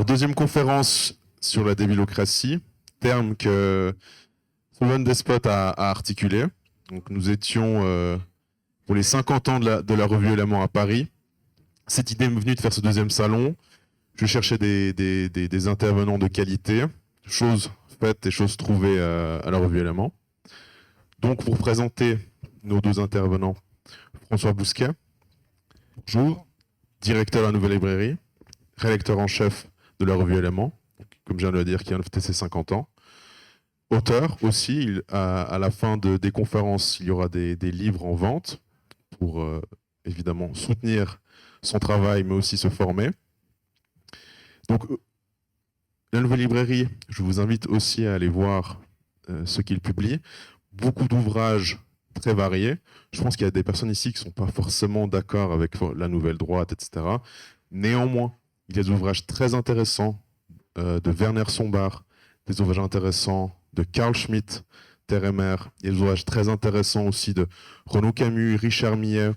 deuxième conférence sur la débilocratie, terme que Slobodan Despot a articulé. Donc, nous étions pour les 50 ans de la revue Éléments à Paris. Cette idée m'est venue de faire ce deuxième salon. Je cherchais des intervenants de qualité, choses faites et choses trouvées à la revue Éléments. Donc, pour présenter nos deux intervenants, François Bousquet, bonjour, directeur de la Nouvelle Librairie, rédacteur en chef de la revue Éléments, comme je viens de le dire, qui vient de fêter ses 50 ans. Auteur aussi, à la fin des conférences, il y aura des livres en vente pour évidemment soutenir son travail, mais aussi se former. Donc, la Nouvelle Librairie, je vous invite aussi à aller voir ce qu'il publie. Beaucoup d'ouvrages très variés. Je pense qu'il y a des personnes ici qui ne sont pas forcément d'accord avec la nouvelle droite, etc. Néanmoins, il y a des ouvrages très intéressants de Werner Sombart, des ouvrages intéressants de Carl Schmitt, Terre et Mer. Il y a des ouvrages très intéressants aussi de Renaud Camus, Richard Millet.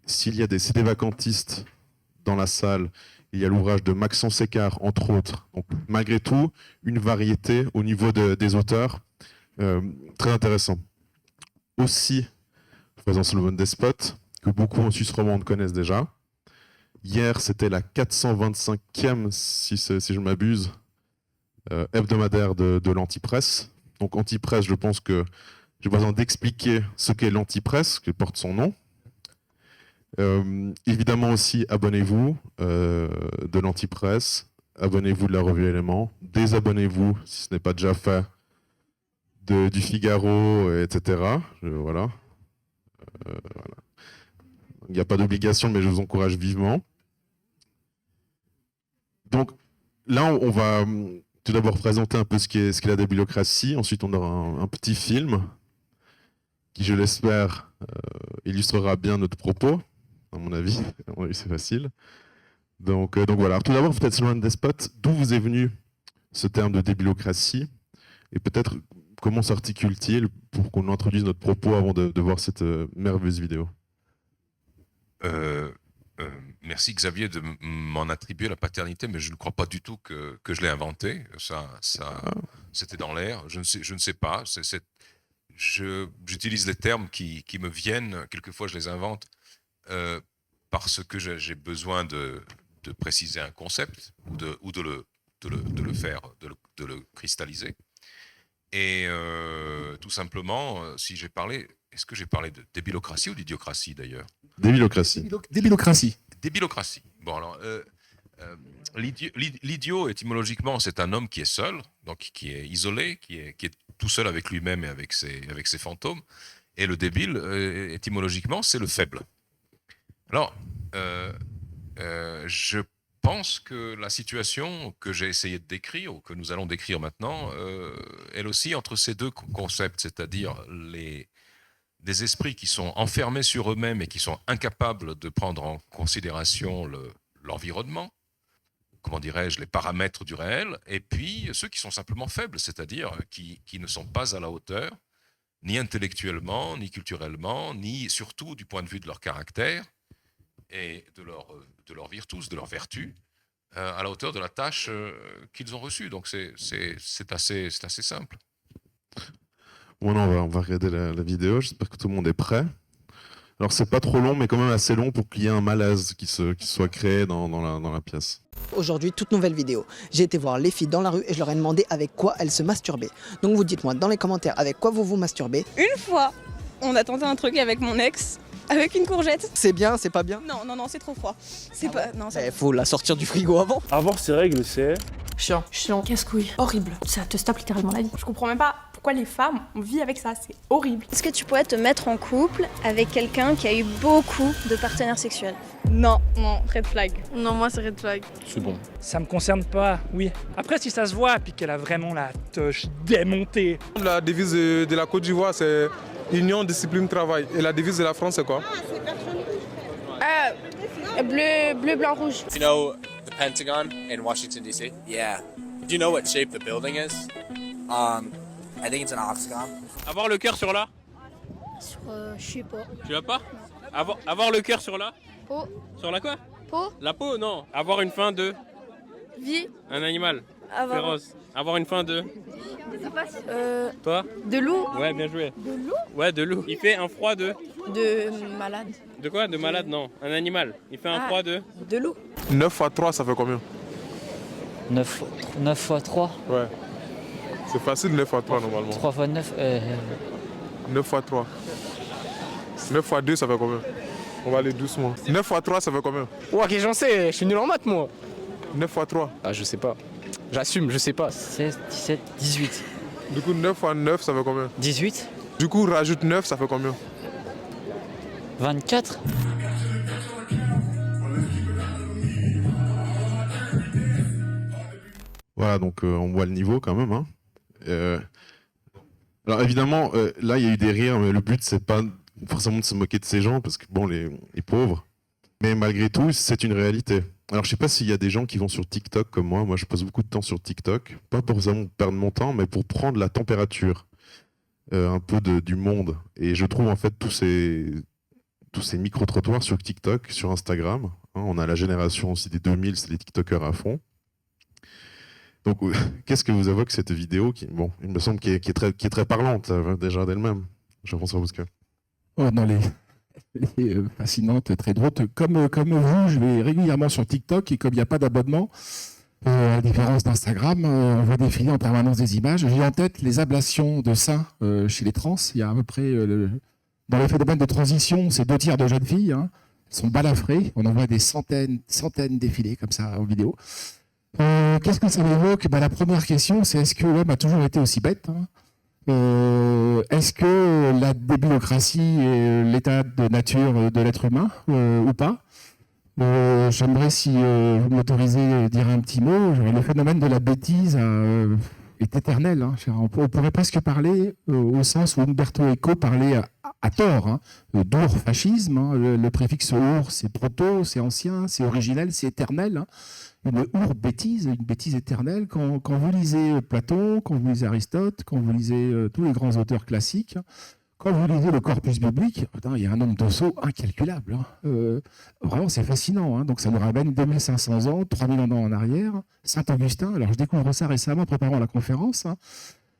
S'il y a des CD vacantistes dans la salle, il y a l'ouvrage de Maxence Écart, entre autres. Donc, malgré tout, une variété au niveau des auteurs, très intéressant. Aussi, présent Slobodan Despot, que beaucoup en Suisse romande connaissent déjà. Hier, c'était la 425e, si je m'abuse, hebdomadaire de l'Antipresse. Donc, Antipresse, je pense que j'ai besoin d'expliquer ce qu'est l'Antipresse, que porte son nom. Évidemment aussi, abonnez-vous de l'Antipresse, abonnez-vous de la revue Éléments, désabonnez-vous, si ce n'est pas déjà fait, du Figaro, etc. Voilà. Il n'y a pas d'obligation, mais je vous encourage vivement. Donc là, on va tout d'abord présenter un peu ce qu'est la débilocratie. Ensuite, on aura un petit film qui, je l'espère, illustrera bien notre propos, à mon avis. Oui, c'est facile. Donc voilà. Alors, tout d'abord, peut-être Slobodan Despot, d'où vous est venu ce terme de débilocratie et peut-être comment s'articule-t-il pour qu'on introduise notre propos avant de voir cette merveilleuse vidéo. Merci Xavier de m'en attribuer la paternité, mais je ne crois pas du tout que je l'ai inventé. C'était dans l'air. Je ne sais pas. J'utilise les termes qui me viennent. Quelquefois, je les invente parce que j'ai besoin de préciser un concept ou de le faire, de le cristalliser. Et tout simplement, si j'ai parlé, est-ce que j'ai parlé de débilocratie ou d'idiocratie d'ailleurs? Débilocratie. Débilocratie. Débilocratie. Bon alors, l'idiot étymologiquement c'est un homme qui est seul, donc qui est isolé, qui est tout seul avec lui-même et avec ses fantômes. Et le débile étymologiquement c'est le faible. Alors, je pense que la situation que j'ai essayé de décrire, ou que nous allons décrire maintenant, elle aussi entre ces deux concepts, c'est-à-dire des esprits qui sont enfermés sur eux-mêmes et qui sont incapables de prendre en considération l'environnement, comment dirais-je, les paramètres du réel, et puis ceux qui sont simplement faibles, c'est-à-dire qui ne sont pas à la hauteur, ni intellectuellement, ni culturellement, ni surtout du point de vue de leur caractère et de leur virtus, de leur vertu, à la hauteur de la tâche qu'ils ont reçue. Donc c'est assez simple. Bon, non, on va regarder la vidéo. J'espère que tout le monde est prêt. Alors, c'est pas trop long, mais quand même assez long pour qu'il y ait un malaise qui soit créé dans la pièce. Aujourd'hui, toute nouvelle vidéo. J'ai été voir les filles dans la rue et je leur ai demandé avec quoi elles se masturbaient. Donc vous dites-moi dans les commentaires avec quoi vous vous masturbez. Une fois, on a tenté un truc avec mon ex, avec une courgette. C'est bien, c'est pas bien? Non, c'est trop froid. C'est pas... Non, Il faut la sortir du frigo avant. Avoir ses règles, c'est... Chiant. Chiant. Casse-couille. Horrible. Ça te stoppe littéralement la vie. Je comprends même pas pourquoi les femmes, on vit avec ça. C'est horrible. Est-ce que tu pourrais te mettre en couple avec quelqu'un qui a eu beaucoup de partenaires sexuels? Non, red flag. Non, moi c'est red flag. C'est bon. Ça me concerne pas, oui. Après, si ça se voit, puis qu'elle a vraiment la touche démontée. La devise de la Côte d'Ivoire, c'est Union, discipline, travail. Et la devise de la France, c'est quoi? Bleu, blanc, rouge. You know the Pentagon in Washington, D.C.? Yeah. Do you know what shape the building is? I think it's an octagon. Avoir le cœur sur là? Je sais pas. Tu l'as pas? Avoir le cœur sur là? Peau. Sur la quoi? Peau. La peau, non. Avoir une fin de Vie. Un animal. Avoir. Féroce. Avoir une faim de. Toi. De loup. Ouais, bien joué. De loup. Ouais, de loup. Il fait un froid de. De malade. De quoi? De malade, non. Un animal. Il fait un froid de. De loup. 9 fois 3, ça fait combien? 9 fois 3. Ouais. C'est facile 9 fois 3 normalement. 3 fois 9. 9 fois 3. 9 fois 2, ça fait combien? On va aller doucement. 9 fois 3, ça fait combien? Ouais, ok, j'en sais, je suis nul en maths moi. 9 fois 3. Ah, je sais pas. J'assume, je sais pas. 16, 17, 18. Du coup, 9 fois 9, ça fait combien? 18. Du coup, rajoute 9, ça fait combien? 24. Voilà, donc on voit le niveau quand même. Hein. Alors évidemment, là il y a eu des rires, mais le but c'est pas forcément de se moquer de ces gens, parce que bon, les pauvres. Mais malgré tout, c'est une réalité. Alors je sais pas s'il y a des gens qui vont sur TikTok comme moi. Moi je passe beaucoup de temps sur TikTok, pas pour vraiment perdre mon temps, mais pour prendre la température un peu du monde. Et je trouve en fait tous ces micro-trottoirs sur TikTok, sur Instagram. Hein, on a la génération aussi des 2000, c'est les TikTokers à fond. Donc, qu'est-ce que vous évoque cette vidéo qui, bon, il me semble, qui est très parlante déjà d'elle-même. Jean-François Bousquet. Oh, non, elle est fascinante, très drôle. Comme vous, je vais régulièrement sur TikTok et comme il n'y a pas d'abonnement, à la différence d'Instagram, on voit défiler en permanence des images. J'ai en tête les ablations de seins chez les trans. Il y a à peu près, dans les phénomènes de transition, c'est 2 tiers de jeunes filles. Hein, sont balafrées. On en voit des centaines défiler comme ça en vidéo. Qu'est-ce que ça m'évoque? La première question, c'est est-ce que l'homme a toujours été aussi bête, hein? Est-ce que la débilocratie est l'état de nature de l'être humain ou pas? J'aimerais, si vous m'autorisez, à dire un petit mot. Le phénomène de la bêtise est éternel. Hein. On pourrait presque parler au sens où Umberto Eco parlait à tort, hein, d'our-fascisme. Hein. Le préfixe our, c'est proto, c'est ancien, c'est originel, c'est éternel. Hein. Une our-bêtise, une bêtise éternelle. Quand vous lisez Platon, quand vous lisez Aristote, quand vous lisez tous les grands auteurs classiques, quand vous lisez le corpus biblique, il y a un nombre de sauts incalculable. Hein. Vraiment, c'est fascinant. Hein. Donc ça nous ramène 2500 ans, 3000 ans en arrière. Saint-Augustin, alors je découvre ça récemment en préparant la conférence. Hein.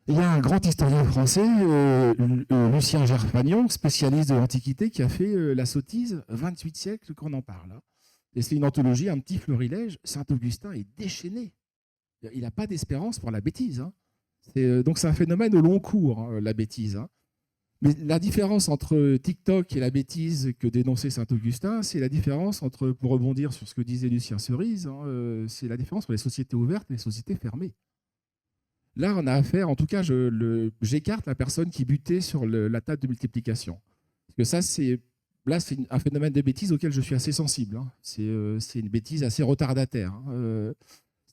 Il y a un grand historien français, Lucien Gerfagnon, spécialiste de l'Antiquité, qui a fait la sottise 28 siècles qu'on en parle. Hein. Et c'est une anthologie, un petit florilège. Saint-Augustin est déchaîné. Il n'a pas d'espérance pour la bêtise. Hein. Donc c'est un phénomène au long cours, hein, la bêtise. Hein. Mais la différence entre TikTok et la bêtise que dénonçait Saint-Augustin, c'est la différence entre, pour rebondir sur ce que disait Lucien Cerise, hein, c'est la différence entre les sociétés ouvertes et les sociétés fermées. Là, on a affaire, en tout cas, j'écarte la personne qui butait sur la table de multiplication. Parce que ça, c'est un phénomène de bêtise auquel je suis assez sensible. Hein. C'est une bêtise assez retardataire. Hein.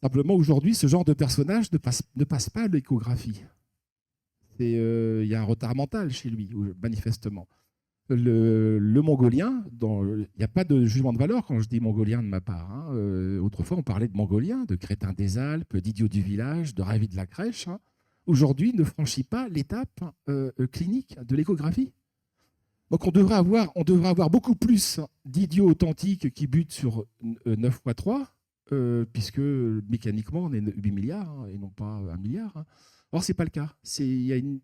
Simplement, aujourd'hui, ce genre de personnage ne passe pas à l'échographie. Il y a un retard mental chez lui, manifestement. Le mongolien, il n'y a pas de jugement de valeur quand je dis mongolien de ma part. Hein. Autrefois, on parlait de mongolien, de crétin des Alpes, d'idiot du village, de ravi de la crèche. Hein. Aujourd'hui, ne franchit pas l'étape clinique de l'échographie. Donc on devrait avoir beaucoup plus d'idiots authentiques qui butent sur 9 x 3, puisque mécaniquement, on est 8 milliards hein, et non pas 1 milliard. Hein. Or, ce n'est pas le cas.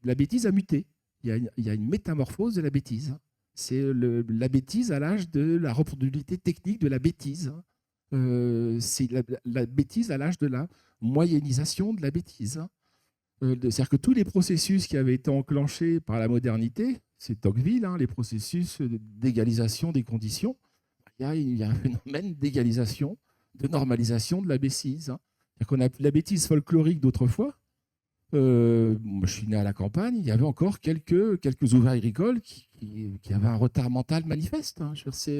La bêtise a muté. Il y a une métamorphose de la bêtise. C'est la bêtise à l'âge de la reproductibilité technique de la bêtise. C'est la bêtise à l'âge de la moyennisation de la bêtise. C'est-à-dire que tous les processus qui avaient été enclenchés par la modernité, c'est Tocqueville, hein, les processus d'égalisation des conditions, il y a un phénomène d'égalisation, de normalisation de la bêtise. Hein. On a la bêtise folklorique d'autrefois. Moi, je suis né à la campagne, il y avait encore quelques ouvriers agricoles qui avaient un retard mental manifeste. Hein.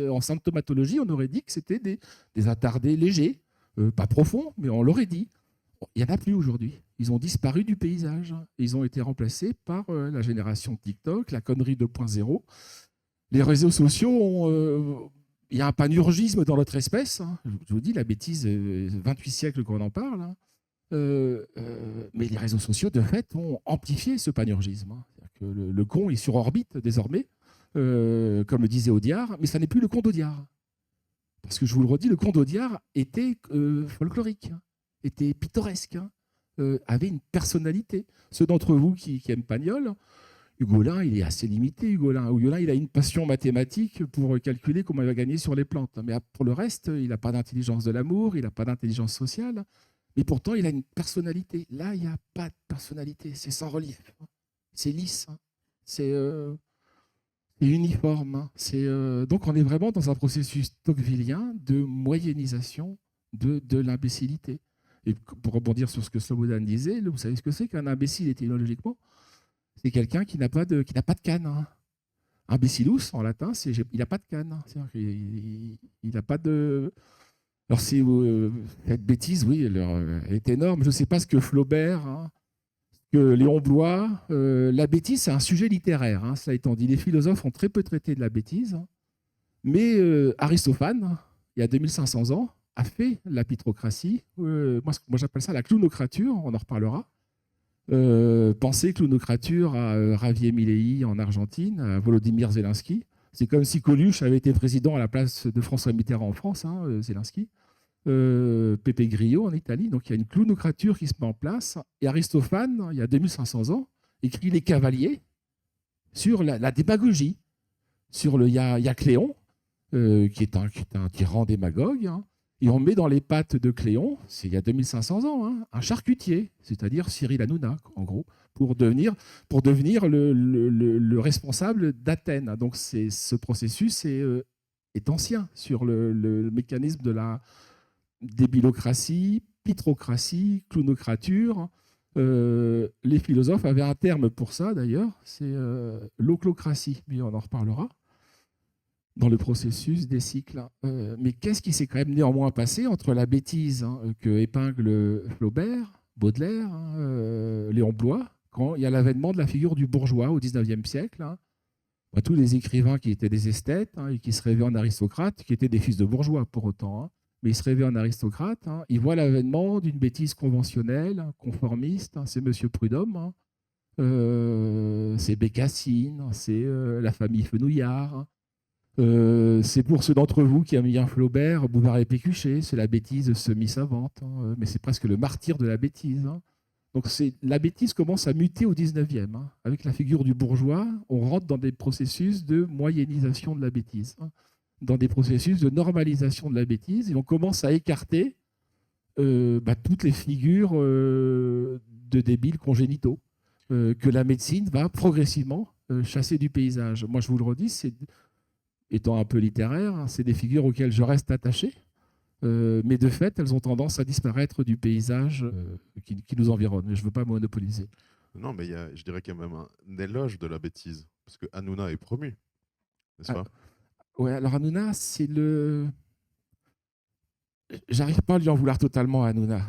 En symptomatologie, on aurait dit que c'était des attardés légers, pas profonds, mais on l'aurait dit. Il n'y en a plus aujourd'hui. Ils ont disparu du paysage. Ils ont été remplacés par la génération TikTok, la connerie 2.0. Les réseaux sociaux, il y a un panurgisme dans notre espèce. Hein. Je vous dis, la bêtise, 28 siècles qu'on en parle. Hein. Mais les réseaux sociaux, de fait, ont amplifié ce panurgisme. Hein. Que le con est sur orbite désormais, comme le disait Audiard, mais ça n'est plus le con d'Audiard. Parce que je vous le redis, le con d'Audiard était folklorique. était pittoresque, hein, avait une personnalité. Ceux d'entre vous qui aiment Pagnol, Hugolin, il est assez limité, Hugolin. Hugolin, il a une passion mathématique pour calculer comment il va gagner sur les plantes. Mais pour le reste, il n'a pas d'intelligence de l'amour, il n'a pas d'intelligence sociale. Mais pourtant, il a une personnalité. Là, il n'y a pas de personnalité. C'est sans relief. C'est lisse. C'est uniforme. Donc, on est vraiment dans un processus tocquevillien de moyennisation de l'imbécilité. Et pour rebondir sur ce que Slobodan disait, vous savez ce que c'est qu'un imbécile étymologiquement? C'est quelqu'un qui n'a pas de canne. Hein. Imbécilus, en latin, il n'a pas de canne. Il n'a pas de... Alors, cette bêtise, oui, elle est énorme. Je ne sais pas ce que Flaubert, hein, que Léon Bloy... la bêtise, c'est un sujet littéraire, hein, cela étant dit. Les philosophes ont très peu traité de la bêtise. Hein. Mais Aristophane, il y a 2500 ans, a fait la pitrocratie. Moi, j'appelle ça la clownocrature, on en reparlera. Pensez clownocrature à Javier Milei en Argentine, à Volodymyr Zelensky. C'est comme si Coluche avait été président à la place de François Mitterrand en France, hein, Zelensky. Pepe Grillo en Italie. Donc il y a une clownocrature qui se met en place. Et Aristophane, il y a 2500 ans, écrit Les Cavaliers sur la démagogie. Il y a Cléon, qui est un tyran démagogue. Hein. Et on met dans les pattes de Cléon, c'est il y a 2500 ans, hein, un charcutier, c'est-à-dire Cyril Hanouna, en gros, pour devenir le responsable d'Athènes. Donc ce processus est ancien sur le mécanisme de la débilocratie, pitrocratie, clownocrature. Les philosophes avaient un terme pour ça, d'ailleurs, c'est l'oclocratie, mais on en reparlera dans le processus des cycles. Mais qu'est-ce qui s'est quand même néanmoins passé entre la bêtise, hein, que épingle Flaubert, Baudelaire, hein, Léon Bloy, quand il y a l'avènement de la figure du bourgeois au XIXe siècle, hein. Tous les écrivains qui étaient des esthètes, hein, et qui se rêvaient en aristocrates, qui étaient des fils de bourgeois pour autant, hein, mais ils se rêvaient en aristocrates, hein, ils voient l'avènement d'une bêtise conventionnelle, hein, conformiste, hein, c'est Monsieur Prudhomme, hein, c'est Bécassine, c'est la famille Fenouillard, hein. C'est pour ceux d'entre vous qui aiment bien Flaubert, Bouvard et Pécuchet, c'est la bêtise semi-savante, hein, mais c'est presque le martyr de la bêtise. Hein. Donc la bêtise commence à muter au 19e. Hein. Avec la figure du bourgeois, on rentre dans des processus de moyennisation de la bêtise, hein, dans des processus de normalisation de la bêtise, et on commence à écarter toutes les figures de débiles congénitaux que la médecine va progressivement chasser du paysage. Moi, je vous le redis, étant un peu littéraire, hein, c'est des figures auxquelles je reste attaché, mais de fait, elles ont tendance à disparaître du paysage qui nous environne. Je ne veux pas monopoliser. Non, mais je dirais qu'il y a même un éloge de la bêtise, parce que Hanouna est promu, n'est-ce pas? Ouais, alors Hanouna, c'est le... J'arrive pas à lui en vouloir totalement à Hanouna.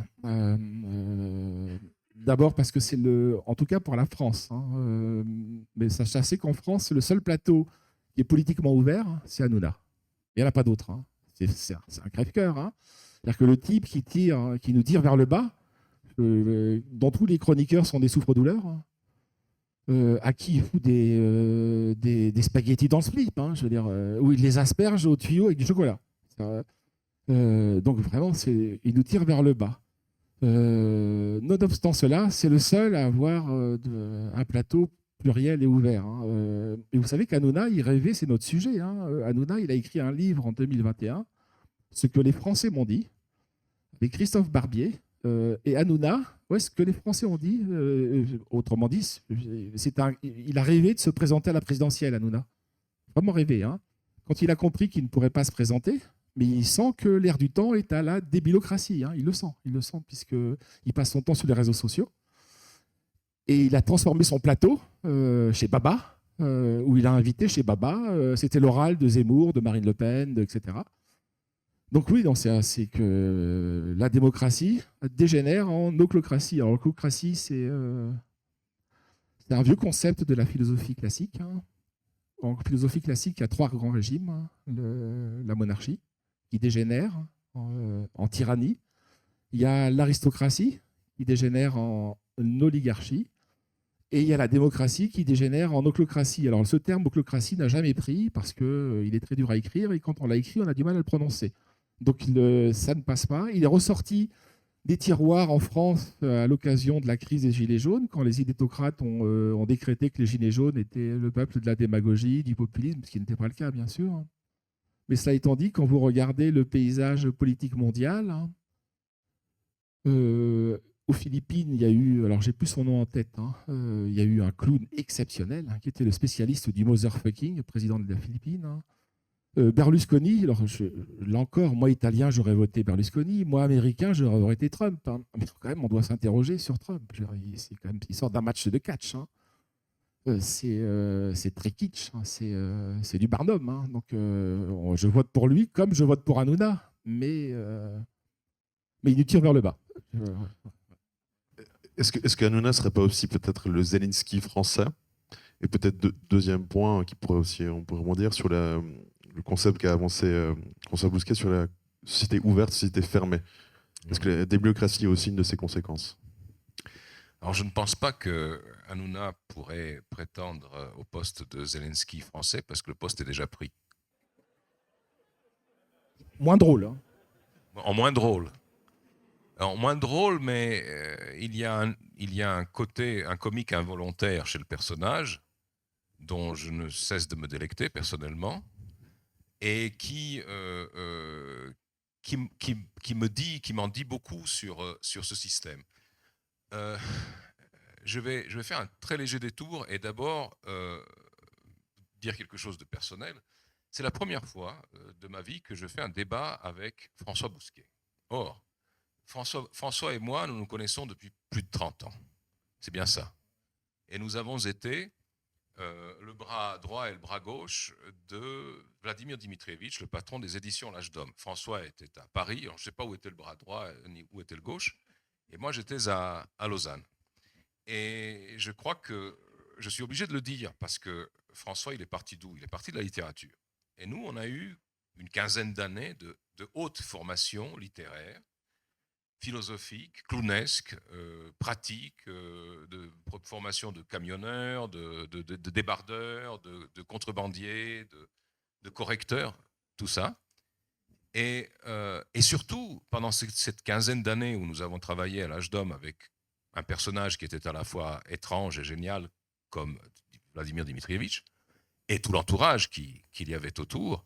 D'abord parce que c'est en tout cas pour la France, hein, mais sachez qu'en France, le seul plateau qui est politiquement ouvert, c'est Hanouna. Il n'y en a pas d'autre. Hein. C'est un crève-cœur. Hein. C'est-à-dire que le type qui nous tire vers le bas, dont tous les chroniqueurs sont des souffres-douleurs, hein, à qui il fout des spaghettis dans le slip, hein, je veux dire, où il les asperge au tuyau avec du chocolat. Donc vraiment, il nous tire vers le bas. Nonobstant cela, c'est le seul à avoir un plateau pluriel et ouvert. Hein. Et vous savez qu'Hanouna, il rêvait, c'est notre sujet. Hein. Hanouna, il a écrit un livre en 2021, Ce que les Français m'ont dit, avec Christophe Barbier. Et Hanouna, ce que les Français ont dit, autrement dit, il a rêvé de se présenter à la présidentielle, Hanouna. Vraiment rêvé. Hein. Quand il a compris qu'il ne pourrait pas se présenter, mais il sent que l'air du temps est à la débilocratie. Hein. Il le sent, puisqu'il passe son temps sur les réseaux sociaux. Et il a transformé son plateau chez Baba, où il a invité chez Baba, c'était l'oral de Zemmour, de Marine Le Pen, etc. Donc oui, c'est que la démocratie dégénère en oclocratie. Alors l'oclocratie, c'est un vieux concept de la philosophie classique. Hein. En philosophie classique, il y a 3 grands régimes. Hein. La monarchie, qui dégénère en tyrannie. Il y a l'aristocratie, qui dégénère en oligarchie. Et il y a la démocratie qui dégénère en oclocratie. Alors ce terme oclocratie n'a jamais pris parce qu'il est très dur à écrire et quand on l'a écrit, on a du mal à le prononcer. Donc ça ne passe pas. Il est ressorti des tiroirs en France à l'occasion de la crise des Gilets jaunes, quand les idétocrates ont décrété que les Gilets jaunes étaient le peuple de la démagogie, du populisme, ce qui n'était pas le cas, bien sûr. Mais cela étant dit, quand vous regardez le paysage politique mondial, aux Philippines, il y a eu, alors j'ai plus son nom en tête, il y a eu un clown exceptionnel qui était le spécialiste du motherfucking, président de la Philippines. Berlusconi, alors là encore, moi italien, j'aurais voté Berlusconi, moi américain, j'aurais été Trump. Mais quand même, on doit s'interroger sur Trump. C'est quand même, il sort d'un match de catch. C'est très kitsch, c'est du Barnum. Donc je vote pour lui comme je vote pour Hanouna, mais il nous tire vers le bas. Est-ce qu'Hanouna ne serait pas aussi peut-être le Zelensky français? Et peut-être deuxième point qui pourrait aussi, on pourrait rebondir sur le concept qu'a avancé François Bousquet sur la société ouverte, société fermée. Est-ce que la débiocratie est aussi une de ses conséquences? Alors je ne pense pas que Hanouna pourrait prétendre au poste de Zelensky français parce que le poste est déjà pris. Moins drôle. En moins drôle. En moins drôle, mais il y a un côté, un comique involontaire chez le personnage dont je ne cesse de me délecter personnellement et qui m'en dit beaucoup sur ce système. Je vais faire un très léger détour et d'abord dire quelque chose de personnel. C'est la première fois de ma vie que je fais un débat avec François Bousquet. Or, François et moi, nous nous connaissons depuis plus de 30 ans. C'est bien ça. Et nous avons été le bras droit et le bras gauche de Vladimir Dmitrievitch, le patron des éditions L'Âge d'Homme. François était à Paris, alors je ne sais pas où était le bras droit ni où était le gauche, et moi j'étais à Lausanne. Et je crois que je suis obligé de le dire, parce que François, il est parti d'où? Il est parti de la littérature. Et nous, on a eu une quinzaine d'années de haute formation littéraire, philosophique, clownesque, pratique, de formation de camionneurs, de débardeurs, de contrebandiers, de correcteurs, tout ça. Et surtout, pendant cette quinzaine d'années où nous avons travaillé à L'Âge d'Homme avec un personnage qui était à la fois étrange et génial, comme Vladimir Dmitrievitch, et tout l'entourage qu'il y avait autour,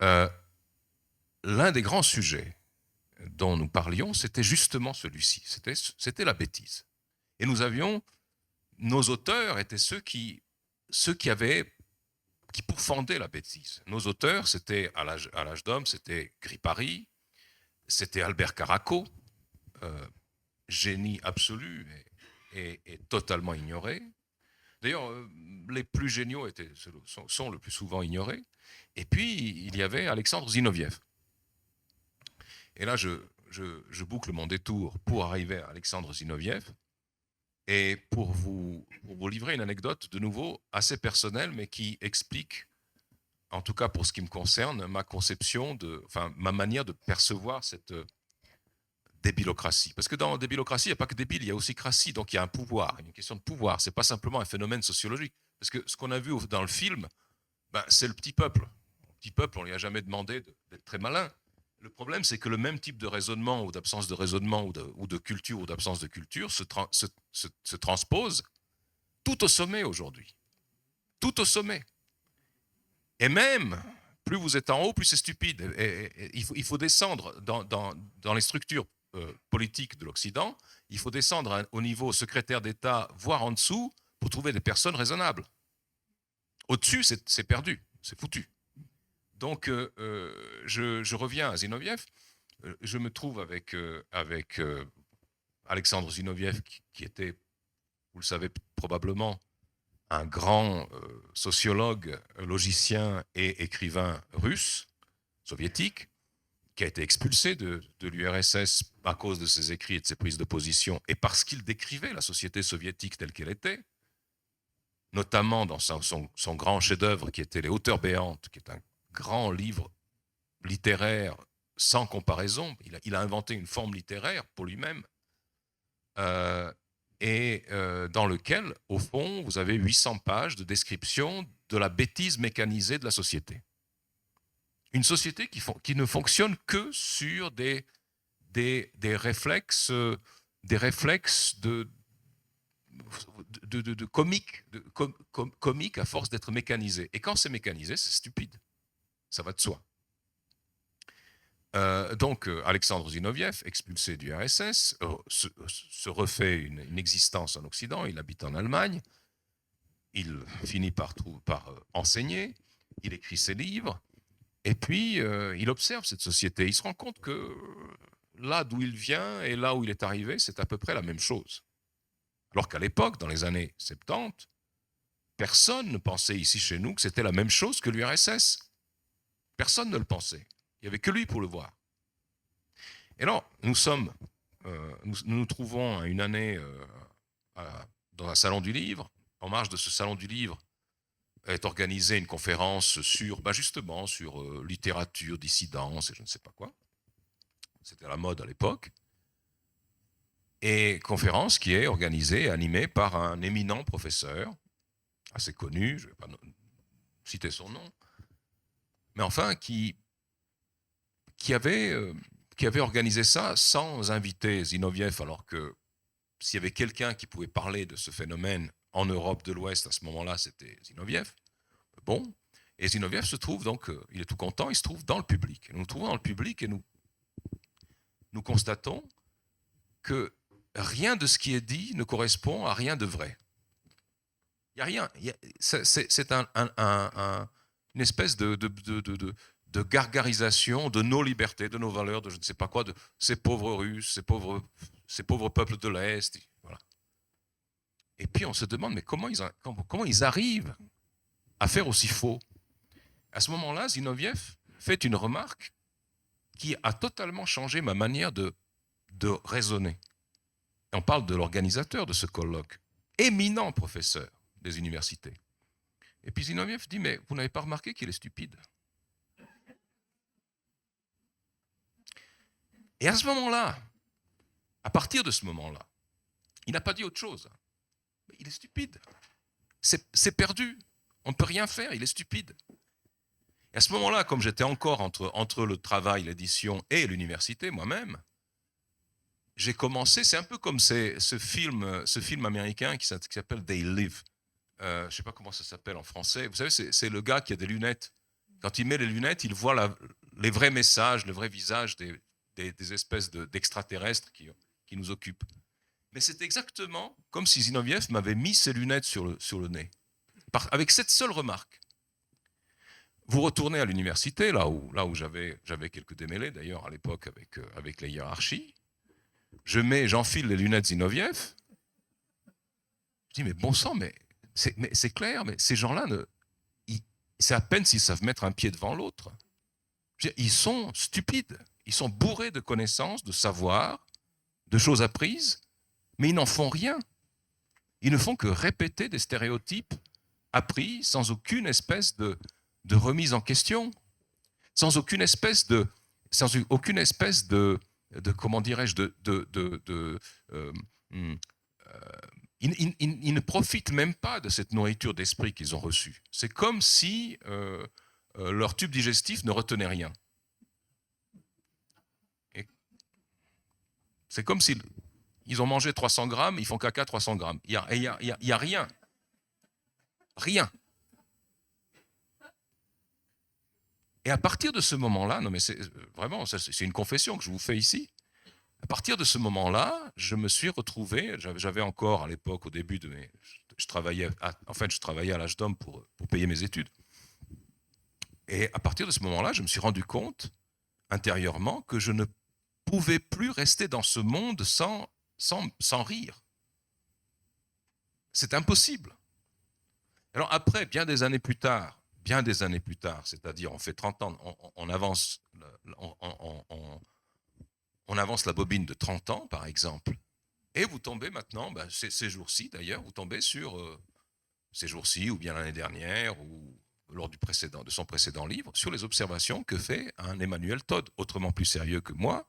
l'un des grands sujets dont nous parlions, c'était justement celui-ci, c'était la bêtise. Et nos auteurs étaient ceux qui pourfendaient la bêtise. Nos auteurs, c'était à l'âge d'homme, c'était Gripari, c'était Albert Caraco, génie absolu et totalement ignoré. D'ailleurs, les plus géniaux sont le plus souvent ignorés. Et puis, il y avait Alexandre Zinoviev. Et là, je boucle mon détour pour arriver à Alexandre Zinoviev et pour vous livrer une anecdote de nouveau assez personnelle, mais qui explique, en tout cas pour ce qui me concerne, ma conception, ma manière de percevoir cette débilocratie. Parce que dans la débilocratie, il n'y a pas que débile, il y a aussi cratie, donc il y a un pouvoir, une question de pouvoir. Ce n'est pas simplement un phénomène sociologique. Parce que ce qu'on a vu dans le film, c'est le petit peuple. Le petit peuple, on ne lui a jamais demandé d'être très malin. Le problème, c'est que le même type de raisonnement ou d'absence de raisonnement ou de culture ou d'absence de culture se transpose tout au sommet aujourd'hui. Tout au sommet. Et même, plus vous êtes en haut, plus c'est stupide. Et il faut descendre dans les structures politiques de l'Occident, il faut descendre au niveau secrétaire d'État, voire en dessous, pour trouver des personnes raisonnables. Au-dessus, c'est perdu, c'est foutu. Donc, je reviens à Zinoviev. Je me trouve avec Alexandre Zinoviev, qui était, vous le savez probablement, un grand sociologue, logicien et écrivain russe, soviétique, qui a été expulsé de l'URSS à cause de ses écrits et de ses prises de position, et parce qu'il décrivait la société soviétique telle qu'elle était, notamment dans son grand chef-d'œuvre qui était Les Hauteurs béantes, qui est un grand livre littéraire sans comparaison. Il a inventé une forme littéraire pour lui-même, dans lequel, au fond, vous avez 800 pages de description de la bêtise mécanisée de la société. Une société qui ne fonctionne que sur des des réflexes de comique à force d'être mécanisé. Et quand c'est mécanisé, c'est stupide. Ça va de soi. Donc, Alexandre Zinoviev, expulsé du RSS, se refait une existence en Occident. Il habite en Allemagne. Il finit par enseigner. Il écrit ses livres. Et puis, il observe cette société. Il se rend compte que là d'où il vient et là où il est arrivé, c'est à peu près la même chose. Alors qu'à l'époque, dans les années 70, personne ne pensait ici chez nous que c'était la même chose que l'URSS. Personne ne le pensait. Il n'y avait que lui pour le voir. Et alors, nous nous trouvons à une année dans un salon du livre. En marge de ce salon du livre est organisée une conférence sur, justement, sur littérature, dissidence et je ne sais pas quoi. C'était à la mode à l'époque. Et conférence qui est organisée et animée par un éminent professeur, assez connu, je ne vais pas citer son nom, mais enfin qui avait organisé ça sans inviter Zinoviev, alors que s'il y avait quelqu'un qui pouvait parler de ce phénomène en Europe de l'Ouest à ce moment-là, c'était Zinoviev. Bon, et Zinoviev se trouve donc, il est tout content, il se trouve dans le public. Et nous nous trouvons dans le public et nous constatons que rien de ce qui est dit ne correspond à rien de vrai. Il n'y a rien. C'est une espèce de gargarisation de nos libertés, de nos valeurs, de je ne sais pas quoi, de ces pauvres Russes, ces pauvres peuples de l'Est. Voilà. Et puis on se demande, mais comment ils arrivent à faire aussi faux? À ce moment-là, Zinoviev fait une remarque qui a totalement changé ma manière de raisonner. Et on parle de l'organisateur de ce colloque, éminent professeur des universités. Et puis Zinoviev dit, mais vous n'avez pas remarqué qu'il est stupide? Et à ce moment-là, à partir de ce moment-là, il n'a pas dit autre chose. Il est stupide. C'est perdu. On ne peut rien faire, il est stupide. Et à ce moment-là, comme j'étais encore entre le travail, l'édition et l'université moi-même, j'ai commencé, c'est un peu comme ce film américain qui s'appelle They Live. Je ne sais pas comment ça s'appelle en français. Vous savez, c'est le gars qui a des lunettes. Quand il met les lunettes, il voit les vrais messages, le vrai visage des espèces d'extraterrestres qui nous occupent. Mais c'est exactement comme si Zinoviev m'avait mis ses lunettes sur le nez. Avec cette seule remarque. Vous retournez à l'université, là où j'avais quelques démêlés d'ailleurs à l'époque avec les hiérarchies. J'enfile les lunettes Zinoviev. Je dis, mais bon sang, mais c'est clair, mais ces gens-là, c'est à peine s'ils savent mettre un pied devant l'autre. Ils sont stupides, ils sont bourrés de connaissances, de savoir, de choses apprises, mais ils n'en font rien. Ils ne font que répéter des stéréotypes appris sans aucune espèce de remise en question, sans aucune espèce de comment dirais-je, ils ne profitent même pas de cette nourriture d'esprit qu'ils ont reçue. C'est comme si leur tube digestif ne retenait rien. C'est comme s'ils ont mangé 300 grammes, ils font caca 300 grammes. Il n'y a rien. Rien. Et à partir de ce moment-là, non mais c'est vraiment, c'est une confession que je vous fais ici. À partir de ce moment-là, je me suis retrouvé, j'avais encore à l'époque, au début de mes... Je travaillais à l'âge d'homme pour payer mes études. Et à partir de ce moment-là, je me suis rendu compte, intérieurement, que je ne pouvais plus rester dans ce monde sans rire. C'est impossible. Alors après, bien des années plus tard, c'est-à-dire on fait 30 ans, on avance la bobine de 30 ans, par exemple, et vous tombez maintenant, ces jours-ci d'ailleurs, vous tombez sur, ces jours-ci, ou bien l'année dernière, ou lors de son précédent livre, sur les observations que fait un Emmanuel Todd, autrement plus sérieux que moi,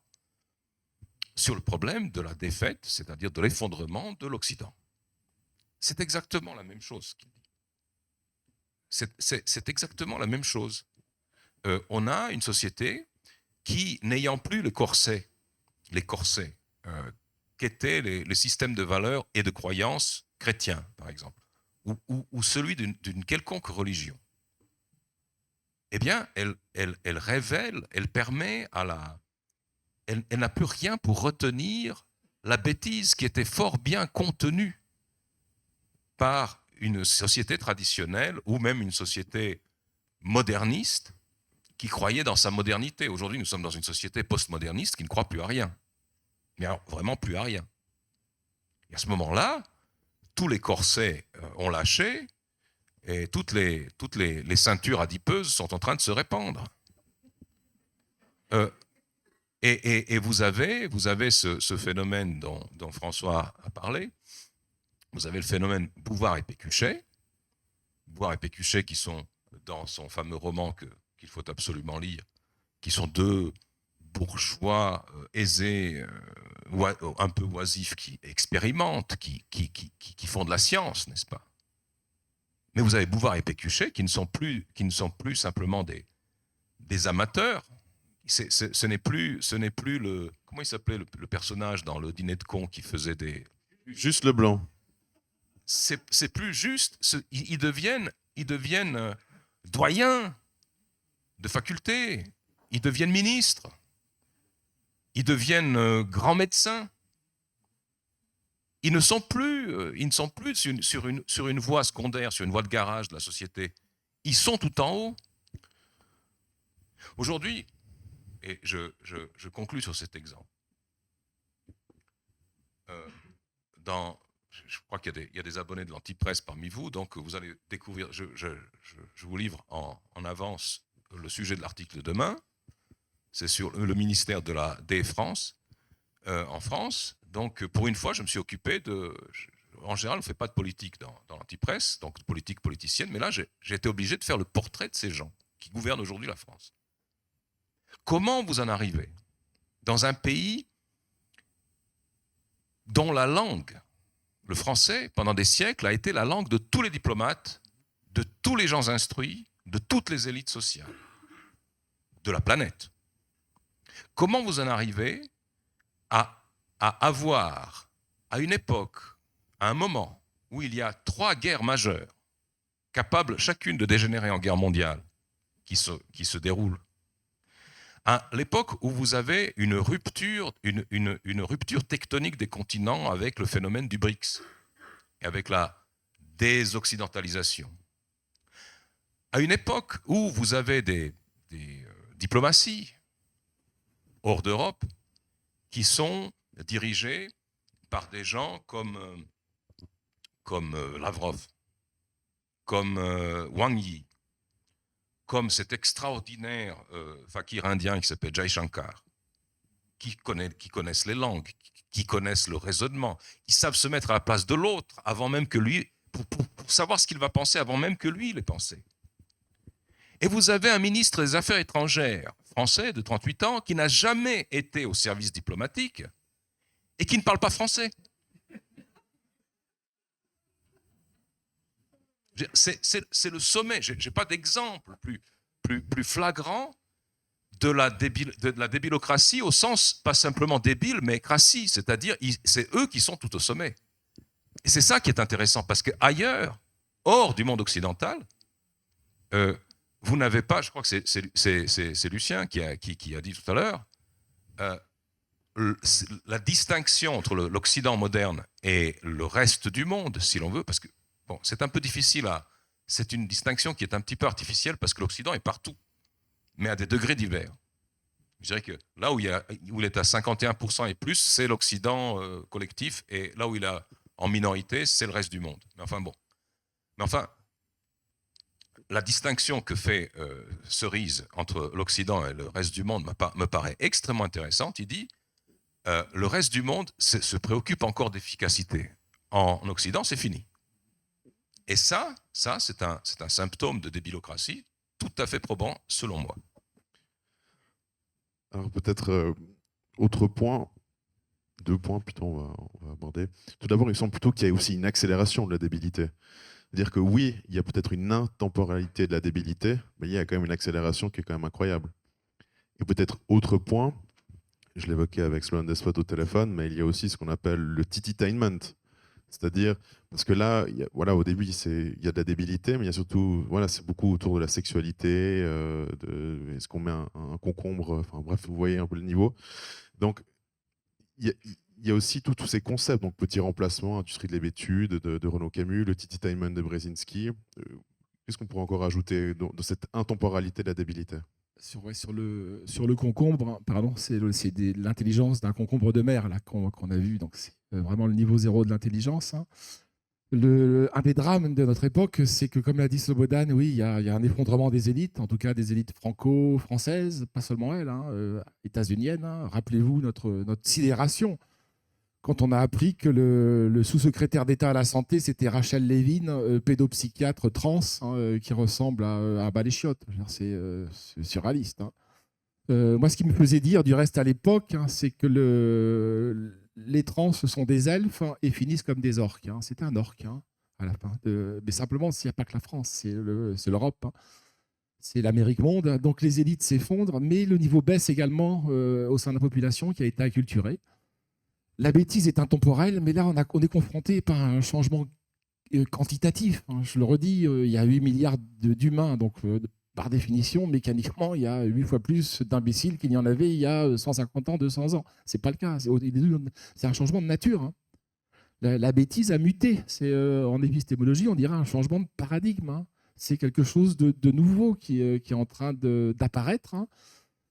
sur le problème de la défaite, c'est-à-dire de l'effondrement de l'Occident. C'est exactement la même chose qu'il dit. C'est exactement la même chose. On a une société qui, n'ayant plus le corset les corsets qu'étaient les systèmes de valeurs et de croyances chrétiens, par exemple, ou celui d'une quelconque religion, eh bien, elle révèle, elle permet elle n'a plus rien pour retenir la bêtise qui était fort bien contenue par une société traditionnelle ou même une société moderniste qui croyait dans sa modernité. Aujourd'hui, nous sommes dans une société postmoderniste qui ne croit plus à rien. Mais alors, vraiment plus à rien. Et à ce moment-là, tous les corsets ont lâché et toutes les ceintures adipeuses sont en train de se répandre. Et vous avez ce phénomène dont François a parlé. Vous avez le phénomène Bouvard et Pécuchet. Bouvard et Pécuchet qui sont dans son fameux roman qu'il faut absolument lire, qui sont deux bourgeois aisés, un peu oisifs, qui expérimentent, qui font de la science, n'est-ce pas? Mais vous avez Bouvard et Pécuchet qui ne sont plus simplement des amateurs. Ce n'est plus le... Comment il s'appelait le personnage dans le dîner de cons qui faisait des... Juste Leblanc. C'est plus juste. Ils deviennent doyens de faculté. Ils deviennent ministres. Ils deviennent grands médecins. Ils ne sont plus sur une voie secondaire, sur une voie de garage de la société. Ils sont tout en haut. Aujourd'hui, et je conclus sur cet exemple. Je crois qu'il y a des abonnés de l'Antipresse parmi vous, donc vous allez découvrir, je vous livre en avance le sujet de l'article de demain. C'est sur le ministère de la France, en France. Donc, pour une fois, je me suis occupé en général, on ne fait pas de politique dans l'Antipresse, donc de politique politicienne, mais là, j'ai été obligé de faire le portrait de ces gens qui gouvernent aujourd'hui la France. Comment vous en arrivez dans un pays dont la langue, le français, pendant des siècles, a été la langue de tous les diplomates, de tous les gens instruits, de toutes les élites sociales de la planète? Comment vous en arrivez à avoir, à une époque, à un moment où il y a 3 guerres majeures, capables chacune de dégénérer en guerre mondiale, qui se déroulent, à l'époque où vous avez une rupture tectonique des continents avec le phénomène du BRICS, et avec la désoccidentalisation, à une époque où vous avez des diplomaties hors d'Europe qui sont dirigées par des gens comme Lavrov, comme Wang Yi, comme cet extraordinaire fakir indien qui s'appelle Jai Shankar, qui connaissent les langues, qui connaissent le raisonnement, qui savent se mettre à la place de l'autre avant même que lui, pour savoir ce qu'il va penser avant même que lui l'ait pensé. Et vous avez un ministre des Affaires étrangères français de 38 ans qui n'a jamais été au service diplomatique et qui ne parle pas français. C'est le sommet. Je n'ai pas d'exemple plus flagrant de la débilocratie au sens, pas simplement débile, mais cratie. C'est-à-dire, c'est eux qui sont tout au sommet. Et c'est ça qui est intéressant, parce qu'ailleurs, hors du monde occidental, vous n'avez pas, je crois que c'est Lucien qui a dit tout à l'heure, la distinction entre l'Occident moderne et le reste du monde, si l'on veut, parce que bon, c'est un peu difficile c'est une distinction qui est un petit peu artificielle parce que l'Occident est partout, mais à des degrés divers. Je dirais que là où il est à 51% et plus, c'est l'Occident collectif, et là où il est en minorité, c'est le reste du monde. Mais enfin, la distinction que fait Cerise entre l'Occident et le reste du monde me paraît extrêmement intéressante. Il dit le reste du monde se préoccupe encore d'efficacité. En Occident, c'est fini. Et ça c'est un symptôme de débilocratie tout à fait probant, selon moi. Alors peut-être autre point, 2 points plutôt on va aborder. Tout d'abord, il semble plutôt qu'il y ait aussi une accélération de la débilité. C'est-à-dire que oui, il y a peut-être une intemporalité de la débilité, mais il y a quand même une accélération qui est quand même incroyable. Et peut-être autre point, je l'évoquais avec Slow and Despot au téléphone, mais il y a aussi ce qu'on appelle le tititainment. C'est-à-dire, parce que là, voilà, au début, il y a de la débilité, mais il y a surtout, voilà, c'est beaucoup autour de la sexualité, est-ce qu'on met un concombre, enfin bref, vous voyez un peu le niveau. Donc, il y a aussi tous ces concepts, donc Petit Remplacement, Industrie de l'hébétude de Renaud Camus, le tititainment de Brzezinski. Qu'est-ce qu'on pourrait encore ajouter dans cette intemporalité de la débilité? Sur le concombre, pardon, c'est l'intelligence d'un concombre de mer là qu'on a vu, donc c'est vraiment le niveau zéro de l'intelligence. Hein. Un des drames de notre époque, c'est que, comme l'a dit Slobodan, oui, il y a un effondrement des élites, en tout cas des élites franco-françaises, pas seulement elles, hein, états-uniennes. Hein. Rappelez-vous notre sidération quand on a appris que le sous-secrétaire d'État à la santé, c'était Rachel Levine, pédopsychiatre trans, hein, qui ressemble à un baléchiote. C'est surréaliste. Hein. Moi, ce qui me faisait dire, du reste à l'époque, hein, c'est que les trans sont des elfes, hein, et finissent comme des orques. Hein. C'était un orque, hein, à la fin. Mais simplement, s'il n'y a pas que la France, c'est l'Europe. Hein. C'est l'Amérique monde. Donc les élites s'effondrent, mais le niveau baisse également au sein de la population qui a été acculturée. La bêtise est intemporelle, mais là, on est confronté par un changement quantitatif. Hein. Je le redis, il y a 8 milliards d'humains, donc par définition, mécaniquement, il y a 8 fois plus d'imbéciles qu'il y en avait il y a 150 ans, 200 ans. Ce n'est pas le cas. C'est un changement de nature. Hein. La bêtise a muté. En épistémologie, on dirait un changement de paradigme. Hein. C'est quelque chose de nouveau qui est en train d'apparaître. Hein.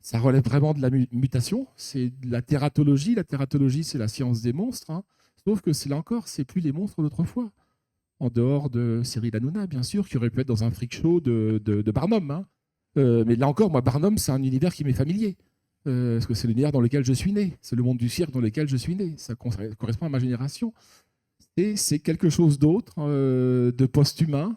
Ça relève vraiment de la mutation, c'est de la tératologie. La tératologie, c'est la science des monstres. Hein. Sauf que là encore, c'est plus les monstres d'autrefois. En dehors de Cyril Hanouna, bien sûr, qui aurait pu être dans un freak show de Barnum. Hein. Mais là encore, moi, Barnum, c'est un univers qui m'est familier. Parce que c'est l'univers dans lequel je suis né. C'est le monde du cirque dans lequel je suis né. Ça correspond à ma génération. Et c'est quelque chose d'autre, de post-humain.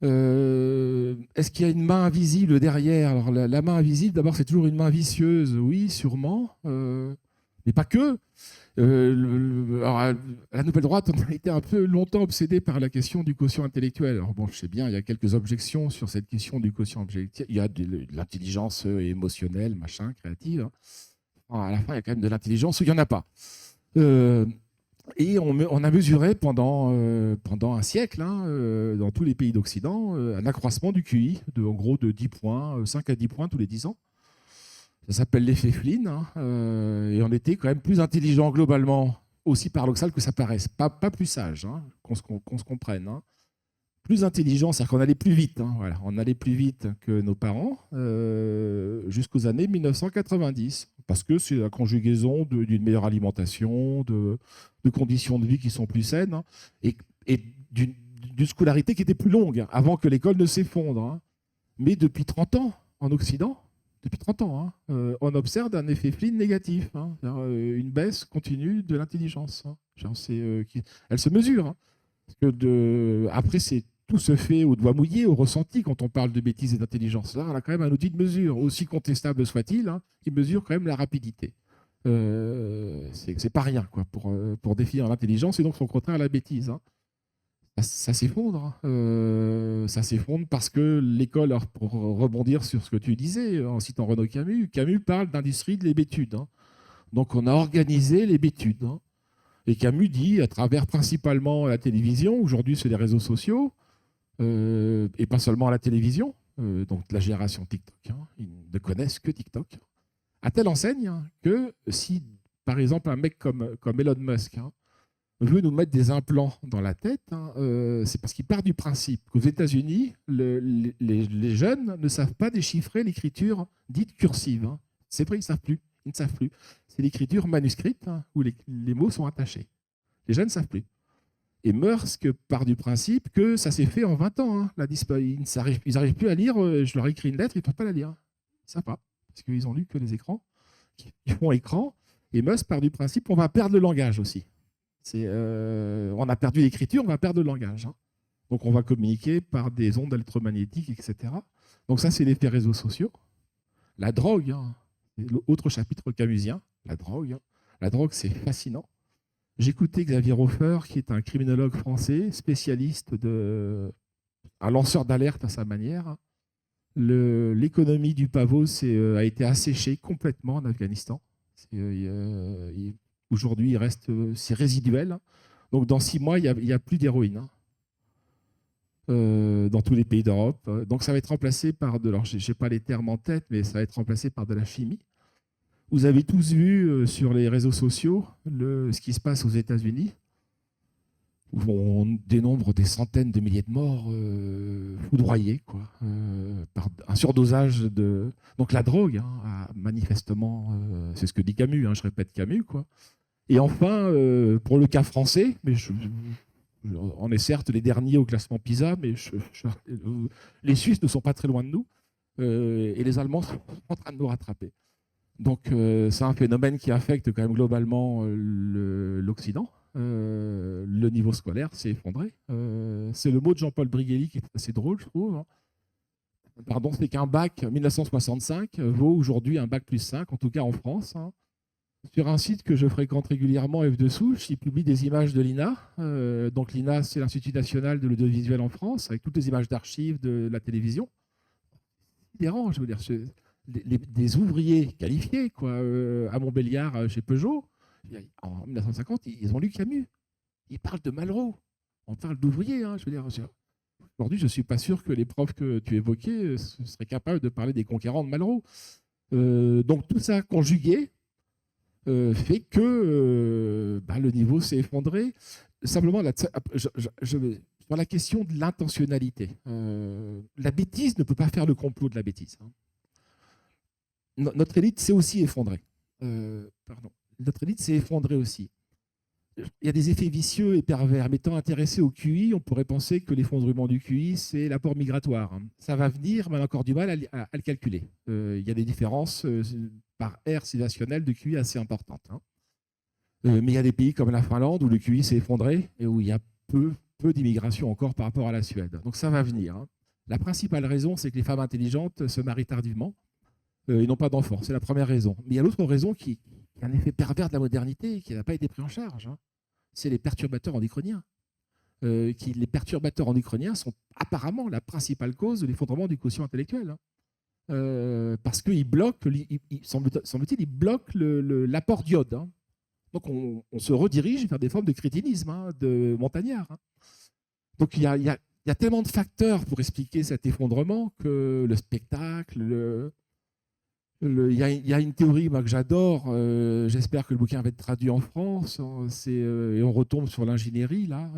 Est-ce qu'il y a une main invisible derrière? Alors la main invisible, d'abord, c'est toujours une main vicieuse, oui, sûrement, mais pas que. Alors, à la Nouvelle Droite, on a été un peu longtemps obsédé par la question du quotient intellectuel. Alors bon, je sais bien, il y a quelques objections sur cette question du quotient intellectuel. Il y a de l'intelligence émotionnelle, machin, créative. Hein. Alors, à la fin, il y a quand même de l'intelligence où il n'y en a pas. Et on a mesuré pendant un siècle, hein, dans tous les pays d'Occident, un accroissement du QI, en gros de 10 points, 5 à 10 points tous les 10 ans. Ça s'appelle l'effet Flynn. Hein, et on était quand même plus intelligent globalement, aussi paradoxal que ça paraisse. Pas plus sage, hein, qu'on se comprenne. Hein. Plus intelligent, c'est-à-dire qu'on allait plus vite. Hein, voilà, on allait plus vite que nos parents jusqu'aux années 1990. Parce que c'est la conjugaison d'une meilleure alimentation, de conditions de vie qui sont plus saines, hein, et d'une scolarité qui était plus longue, hein, avant que l'école ne s'effondre. Hein. Mais depuis 30 ans, en Occident, depuis 30 ans, hein, on observe un effet Flynn négatif, hein, une baisse continue de l'intelligence. Hein. Elle se mesure. Hein, parce que après, tout se fait au doigt mouillé, au ressenti, quand on parle de bêtises et d'intelligence. Là, on a quand même un outil de mesure, aussi contestable soit-il, hein, qui mesure quand même la rapidité. C'est pas rien, quoi, pour définir l'intelligence et donc son contraire à la bêtise. Hein. Ça s'effondre. Hein. Ça s'effondre parce que l'école, pour rebondir sur ce que tu disais, en citant Renaud Camus, Camus parle d'industrie de l'hébétude. Hein. Donc on a organisé l'hébétude. Hein. Et Camus dit, à travers principalement la télévision, aujourd'hui c'est les réseaux sociaux, et pas seulement à la télévision, donc la génération TikTok, hein, ils ne connaissent que TikTok, à telle enseigne, hein, que si, par exemple, un mec comme Elon Musk, hein, veut nous mettre des implants dans la tête, hein, c'est parce qu'il part du principe qu'aux États-Unis, les jeunes ne savent pas déchiffrer l'écriture dite cursive. Hein. C'est vrai, ils ne savent plus. C'est l'écriture manuscrite, hein, où les mots sont attachés. Les jeunes ne savent plus. Et Musk part du principe que ça s'est fait en 20 ans. Hein. Ils n'arrivent plus à lire. Je leur écris une lettre, ils ne peuvent pas la lire. Ils ne savent pas. Parce qu'ils ont lu que les écrans. Ils font écran. Et Musk part du principe qu'on va perdre le langage aussi. On a perdu l'écriture, on va perdre le langage. Hein. Donc on va communiquer par des ondes électromagnétiques, etc. Donc ça, c'est l'effet réseaux sociaux. La drogue, hein, autre chapitre camusien, la drogue. Hein. La drogue, c'est fascinant. J'écoutais Xavier Hofer, qui est un criminologue français, spécialiste un lanceur d'alerte à sa manière. L'économie du pavot a été asséchée complètement en Afghanistan. Aujourd'hui, il reste, c'est résiduel. Donc dans 6 mois, il n'y a plus d'héroïne. Dans tous les pays d'Europe. Donc ça va être remplacé par alors je n'ai pas les termes en tête, mais ça va être remplacé par de la chimie. Vous avez tous vu sur les réseaux sociaux ce qui se passe aux États-Unis, où on dénombre des centaines de milliers de morts foudroyés, quoi, par un surdosage de... Donc la drogue, manifestement, c'est ce que dit Camus, je répète Camus, quoi. Et enfin, pour le cas français, mais on est certes les derniers au classement PISA, mais les Suisses ne sont pas très loin de nous, et les Allemands sont en train de nous rattraper. Donc c'est un phénomène qui affecte quand même globalement l'Occident. Le niveau scolaire s'est effondré. C'est le mot de Jean-Paul Brigelli qui est assez drôle, je trouve. Pardon, c'est qu'un bac 1965 vaut aujourd'hui un bac plus 5, en tout cas en France. Sur un site que je fréquente régulièrement, F de Souche, il publie des images de l'INA. Donc l'INA, c'est l'Institut national de l'audiovisuel en France, avec toutes les images d'archives de la télévision. Sidérant, je veux dire, des ouvriers qualifiés, quoi, à Montbéliard, chez Peugeot, en 1950, ils ont lu Camus. Ils parlent de Malraux. On parle d'ouvriers, je veux dire. Aujourd'hui, je ne suis pas sûr que les profs que tu évoquais seraient capables de parler des conquérants de Malraux. Donc tout ça conjugué fait que le niveau s'est effondré. Simplement, sur la question de l'intentionnalité, la bêtise ne peut pas faire le complot de la bêtise. Notre élite s'est aussi effondrée. Notre élite s'est effondrée aussi. Il y a des effets vicieux et pervers. Mais étant intéressé au QI, on pourrait penser que l'effondrement du QI, c'est l'apport migratoire. Ça va venir, mais on a encore du mal à le calculer. Il y a des différences par ère civilisationnelle de QI assez importantes. Mais il y a des pays comme la Finlande où le QI s'est effondré et où il y a peu d'immigration encore par rapport à la Suède. Donc ça va venir. La principale raison, c'est que les femmes intelligentes se marient tardivement et n'ont pas d'enfants. C'est la première raison. Mais il y a l'autre raison qui est un effet pervers de la modernité et qui n'a pas été pris en charge. C'est les perturbateurs endocriniens. Les perturbateurs endocriniens sont apparemment la principale cause de l'effondrement du quotient intellectuel. Parce qu'ils bloquent, semble-t-il, ils bloquent l'apport d'iode. Donc on se redirige vers des formes de crétinisme, de montagnard. Donc il y a tellement de facteurs pour expliquer cet effondrement que le spectacle, il y a une théorie moi, que j'adore, j'espère que le bouquin va être traduit en France, et on retombe sur l'ingénierie, là,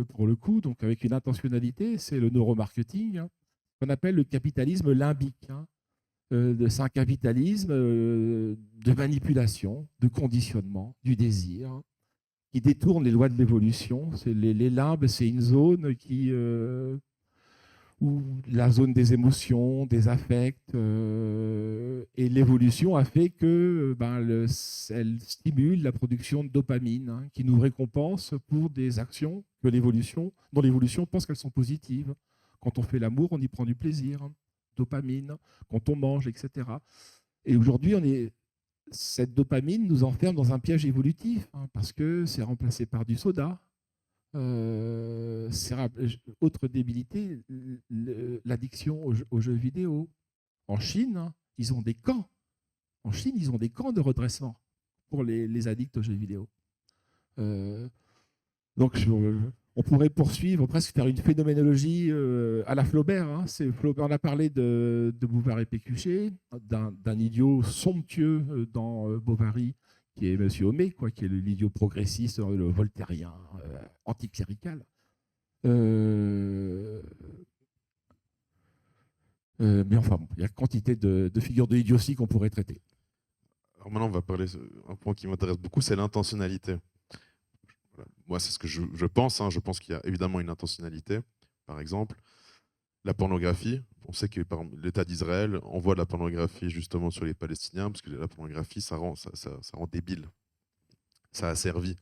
pour le coup, donc avec une intentionnalité, c'est le neuromarketing, qu'on appelle le capitalisme limbique. C'est un capitalisme de manipulation, de conditionnement, du désir, qui détourne les lois de l'évolution. Les limbes, c'est une zone où la zone des émotions, des affects, et l'évolution a fait que elle stimule la production de dopamine, qui nous récompense pour des actions dont l'évolution pense qu'elles sont positives. Quand on fait l'amour, on y prend du plaisir. Dopamine, quand on mange, etc. Et aujourd'hui, cette dopamine nous enferme dans un piège évolutif, parce que c'est remplacé par du soda. Autre débilité, l'addiction aux jeux vidéo. En Chine, ils ont des camps. En Chine, ils ont des camps de redressement pour les addicts aux jeux vidéo. Donc, on pourrait poursuivre, presque faire une phénoménologie à la Flaubert. On a parlé de Bouvard et Pécuchet, d'un idiot somptueux dans Bovary, qui est M. Homais, qui est l'idiot progressiste, le voltairien, anticlérical. Mais enfin, il y a quantité de figures de l'idiotie qu'on pourrait traiter. Alors maintenant, on va parler d'un point qui m'intéresse beaucoup, c'est l'intentionnalité. Voilà. Moi, c'est ce que je pense. Je pense qu'il y a évidemment une intentionnalité. Par exemple, la pornographie. On sait que l'État d'Israël envoie de la pornographie justement sur les Palestiniens, parce que la pornographie, ça rend débile. Ça a servi.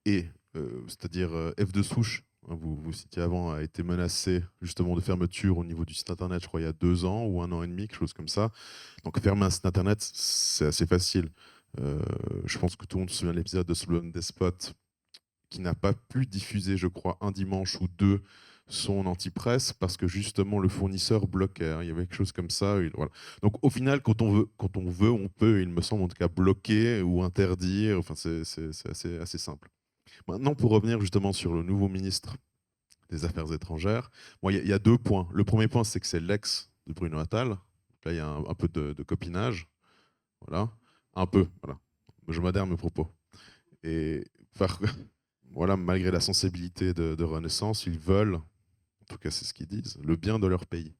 Et, c'est-à-dire, F de Souche, vous citiez avant, a été menacé justement de fermeture au niveau du site internet, je crois, il y a 2 ans ou 1 an et demi, quelque chose comme ça. Donc, fermer un site internet, c'est assez facile. Je pense que tout le monde se souvient de l'épisode de Slow Despot, qui n'a pas pu diffuser, je crois, un dimanche ou 2 son anti-presse parce que justement le fournisseur bloquait. Hein. Il y avait quelque chose comme ça. Voilà. Donc au final, quand on veut, on peut, il me semble en tout cas, bloquer ou interdire. Enfin, c'est assez simple. Maintenant, pour revenir justement sur le nouveau ministre des Affaires étrangères, il y a 2 points. Le premier point, c'est que c'est l'ex de Bruno Attal. Là, il y a un peu de copinage. Voilà. Un peu, voilà. Je modère mes propos. Et voilà, malgré la sensibilité de Renaissance, ils veulent, en tout cas c'est ce qu'ils disent, le bien de leur pays.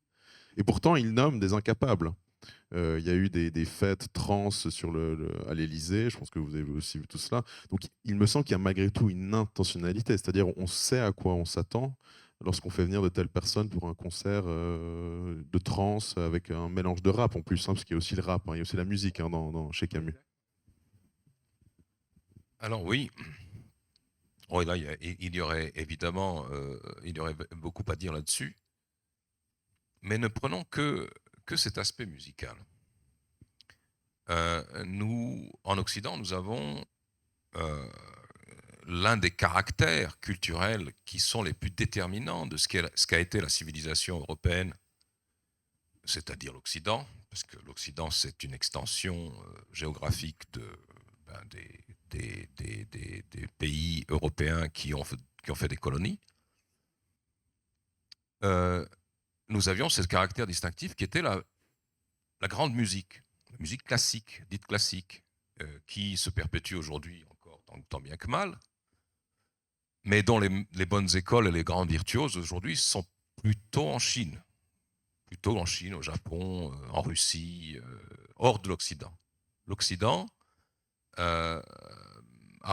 Et pourtant, ils nomment des incapables. Il y a eu des fêtes trans à l'Élysée, je pense que vous avez aussi vu tout cela. Donc il me semble qu'il y a malgré tout une intentionnalité, c'est-à-dire on sait à quoi on s'attend lorsqu'on fait venir de telles personnes pour un concert de trans avec un mélange de rap en plus, hein, parce qu'il y a aussi le rap, hein, il y a aussi la musique hein, chez Camus. Alors oui. Oh, là, il y aurait évidemment beaucoup à dire là-dessus, mais ne prenons que cet aspect musical. Nous, en Occident, nous avons l'un des caractères culturels qui sont les plus déterminants de ce qu'a été la civilisation européenne, c'est-à-dire l'Occident, parce que l'Occident, c'est une extension géographique des pays européens qui ont fait des colonies. Nous avions ce caractère distinctif qui était la grande musique, la musique classique, dite classique, qui se perpétue aujourd'hui encore tant bien que mal, mais dont les bonnes écoles et les grands virtuoses aujourd'hui sont plutôt en Chine, au Japon, en Russie, hors de l'Occident. L'Occident a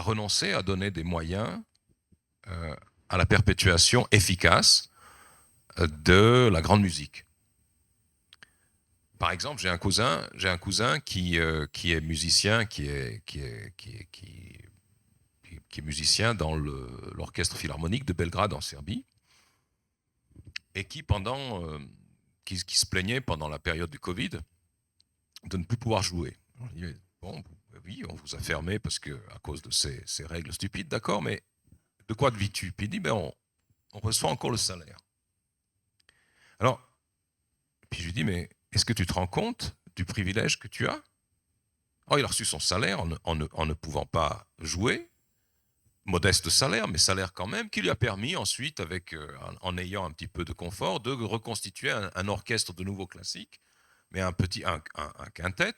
renoncé à donner des moyens à la perpétuation efficace de la grande musique. Par exemple, j'ai un cousin qui est musicien, qui est musicien dans l'orchestre philharmonique de Belgrade en Serbie, et qui se plaignait pendant la période du Covid de ne plus pouvoir jouer. Il dit, bon, oui, on vous a fermé à cause de ces règles stupides, d'accord, mais de quoi vis-tu? Puis il dit, on reçoit encore le salaire. Alors, puis je lui dis, mais est-ce que tu te rends compte du privilège que tu as? Oh, il a reçu son salaire en ne pouvant pas jouer, modeste salaire, mais salaire quand même, qui lui a permis ensuite, en ayant un petit peu de confort, de reconstituer un orchestre de nouveau classique, mais un quintet,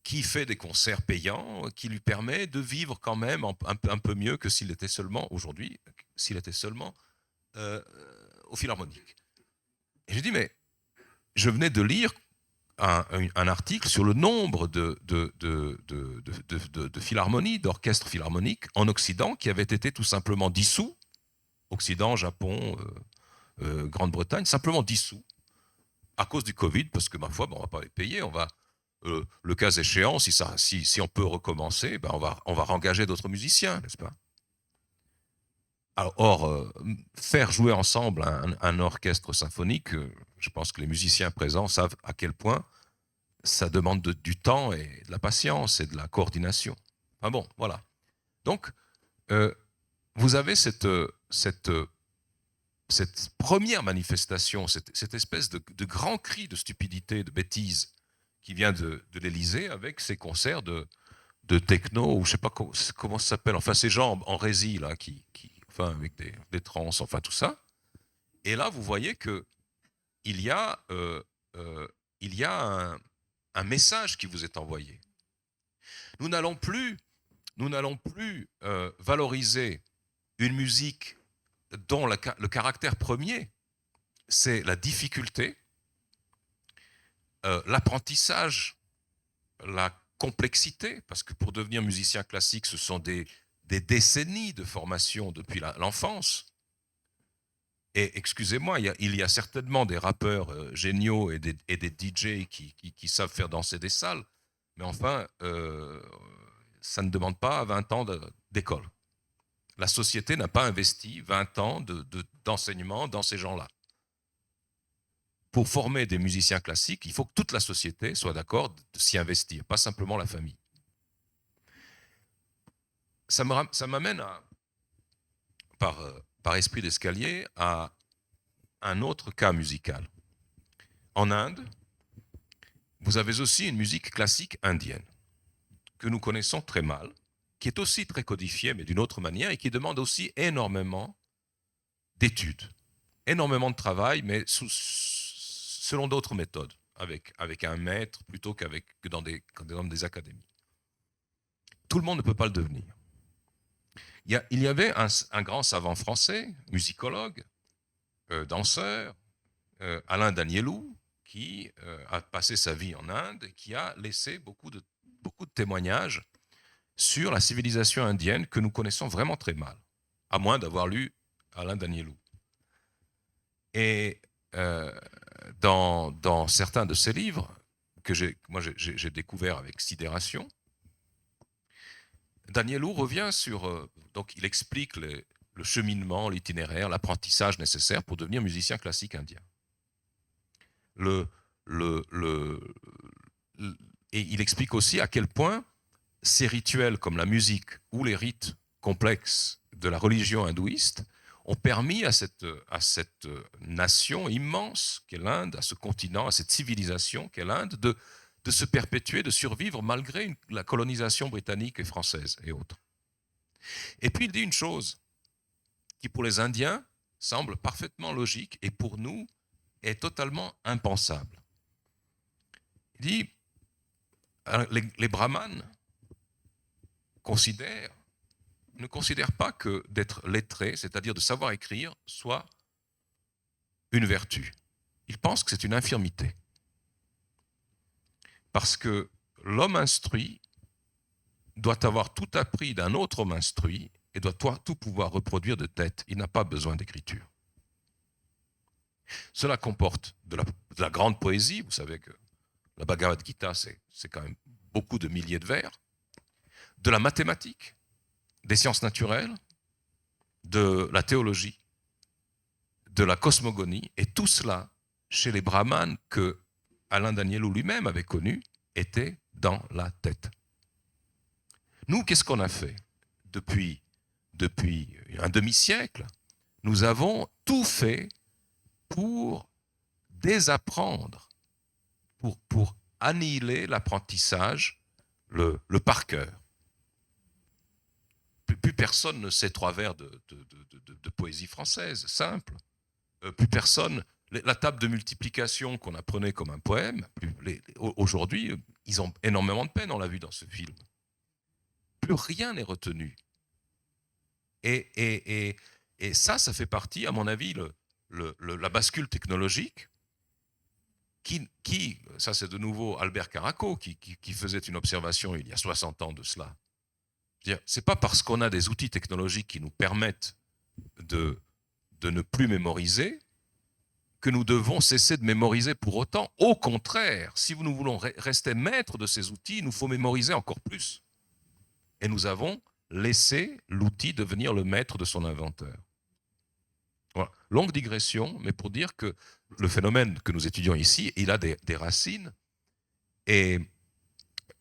qui fait des concerts payants, qui lui permet de vivre quand même un peu mieux que s'il était seulement, aujourd'hui, au Philharmonique. Et j'ai dit, mais je venais de lire un article sur le nombre de philharmonies, d'orchestres philharmoniques en Occident qui avaient été tout simplement dissous, Occident, Japon, Grande-Bretagne, simplement dissous, à cause du Covid, parce que ma foi, on ne va pas les payer, on va, le cas échéant, si on peut recommencer, on va rengager d'autres musiciens, n'est-ce pas? Or, faire jouer ensemble un orchestre symphonique, je pense que les musiciens présents savent à quel point ça demande du temps et de la patience et de la coordination. Enfin bon, voilà. Donc, vous avez cette première manifestation, cette espèce de grand cri de stupidité, de bêtise qui vient de l'Élysée avec ces concerts de techno, ou je ne sais pas comment ça s'appelle, enfin ces gens en résie, là, avec des trans, enfin tout ça. Et là, vous voyez qu'il y a un message qui vous est envoyé. Nous n'allons plus valoriser une musique dont le caractère premier, c'est la difficulté, l'apprentissage, la complexité, parce que pour devenir musicien classique, ce sont des décennies de formation depuis l'enfance. Et excusez-moi, il y a certainement des rappeurs géniaux et des DJ qui savent faire danser des salles, mais enfin, ça ne demande pas 20 ans d'école. La société n'a pas investi 20 ans d'enseignement dans ces gens-là. Pour former des musiciens classiques, il faut que toute la société soit d'accord de s'y investir, pas simplement la famille. Ça m'amène par esprit d'escalier à un autre cas musical. En Inde, vous avez aussi une musique classique indienne que nous connaissons très mal, qui est aussi très codifiée, mais d'une autre manière, et qui demande aussi énormément d'études, énormément de travail, mais selon d'autres méthodes, avec un maître plutôt que dans des académies. Tout le monde ne peut pas le devenir. Il y avait un grand savant français, musicologue, danseur, Alain Danielou, qui a passé sa vie en Inde et qui a laissé beaucoup de témoignages sur la civilisation indienne que nous connaissons vraiment très mal, à moins d'avoir lu Alain Danielou. Et dans certains de ses livres, que j'ai découvert avec sidération, Danielou revient sur... donc il explique le cheminement, l'itinéraire, l'apprentissage nécessaire pour devenir musicien classique indien. Et il explique aussi à quel point ces rituels comme la musique ou les rites complexes de la religion hindouiste ont permis à cette nation immense qu'est l'Inde, à ce continent, à cette civilisation qu'est l'Inde, de se perpétuer, de survivre malgré la colonisation britannique et française et autres. Et puis il dit une chose qui pour les Indiens semble parfaitement logique et pour nous est totalement impensable. Il dit, les brahmanes ne considèrent pas que d'être lettré, c'est-à-dire de savoir écrire, soit une vertu. Ils pensent que c'est une infirmité. Parce que l'homme instruit doit avoir tout appris d'un autre homme instruit et doit tout pouvoir reproduire de tête. Il n'a pas besoin d'écriture. Cela comporte de la grande poésie. Vous savez que la Bhagavad Gita, c'est quand même beaucoup de milliers de vers. De la mathématique, des sciences naturelles, de la théologie, de la cosmogonie, et tout cela, chez les brahmanes que Alain Danielou lui-même avait connu, était dans la tête. Nous, qu'est-ce qu'on a fait depuis un demi-siècle? Nous avons tout fait pour désapprendre, pour annihiler l'apprentissage, le par cœur. Plus personne ne sait 3 vers de poésie française, simple. Plus personne... La table de multiplication qu'on apprenait comme un poème, aujourd'hui, ils ont énormément de peine, on l'a vu dans ce film. Plus rien n'est retenu. Et ça fait partie, à mon avis, la bascule technologique qui ça c'est de nouveau Albert Caraco qui faisait une observation il y a 60 ans de cela. C'est pas parce qu'on a des outils technologiques qui nous permettent de ne plus mémoriser que nous devons cesser de mémoriser pour autant. Au contraire, si nous voulons rester maîtres de ces outils, il nous faut mémoriser encore plus. Et nous avons laissé l'outil devenir le maître de son inventeur. Voilà. Longue digression, mais pour dire que le phénomène que nous étudions ici, il a des racines et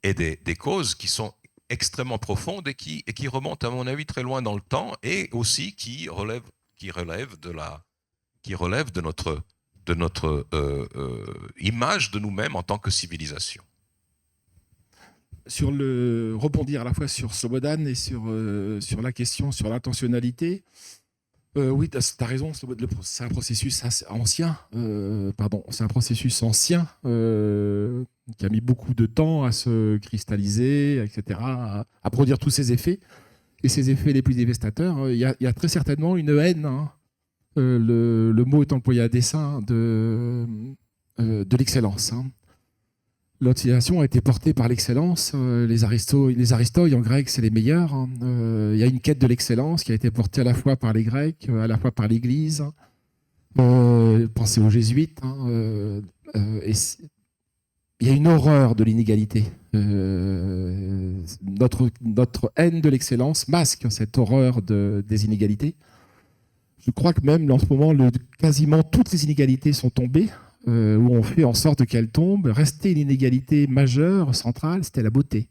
des causes qui sont extrêmement profondes et qui remontent, à mon avis, très loin dans le temps et aussi qui relèvent de notre image de nous-mêmes en tant que civilisation. Rebondir à la fois sur Slobodan et sur la question, sur l'intentionnalité. Oui, tu as raison, c'est un processus ancien, c'est un processus ancien qui a mis beaucoup de temps à se cristalliser, etc., à produire tous ces effets. Et ces effets les plus dévastateurs, il y a très certainement une haine, hein, le mot est employé à dessein, de l'excellence. Hein. L'obstination a été portée par l'excellence. Les aristoi en grec, c'est les meilleurs. Hein. Il y a une quête de l'excellence qui a été portée à la fois par les Grecs, à la fois par l'Église. Pensez aux Jésuites. Hein. Et il y a une horreur de l'inégalité. Notre haine de l'excellence masque cette horreur des inégalités. Je crois que même en ce moment, quasiment toutes les inégalités sont tombées. Où on fait en sorte qu'elle tombe. Restait une inégalité majeure, centrale, c'était la beauté.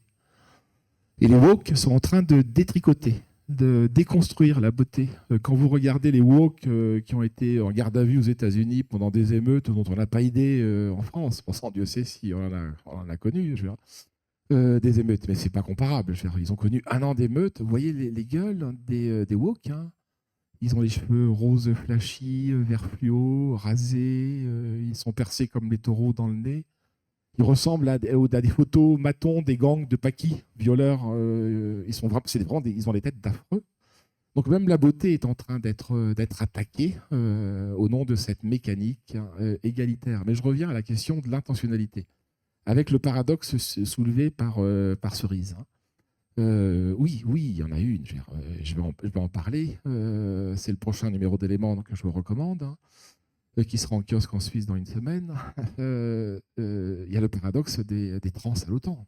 Et les woke sont en train de détricoter de déconstruire la beauté. Quand vous regardez les woke qui ont été en garde à vue aux États-Unis pendant des émeutes dont on n'a pas idée en France, pensant Dieu sait si on en a connu, je veux dire, des émeutes, mais c'est pas comparable. Je veux dire, ils ont connu 1 an d'émeutes. Vous voyez les gueules des woke, hein. Ils ont les cheveux roses flashy, vert fluo, rasés, ils sont percés comme les taureaux dans le nez. Ils ressemblent à des photos matons des gangs de paquis, violeurs. Ils ont les têtes d'affreux. Donc même la beauté est en train d'être attaquée au nom de cette mécanique égalitaire. Mais je reviens à la question de l'intentionnalité, avec le paradoxe soulevé par Cerise. Oui, il y en a une. Je vais en parler. C'est le prochain numéro d'Éléments que je vous recommande, qui sera en kiosque en Suisse dans une semaine. Il y a le paradoxe des trans à l'OTAN.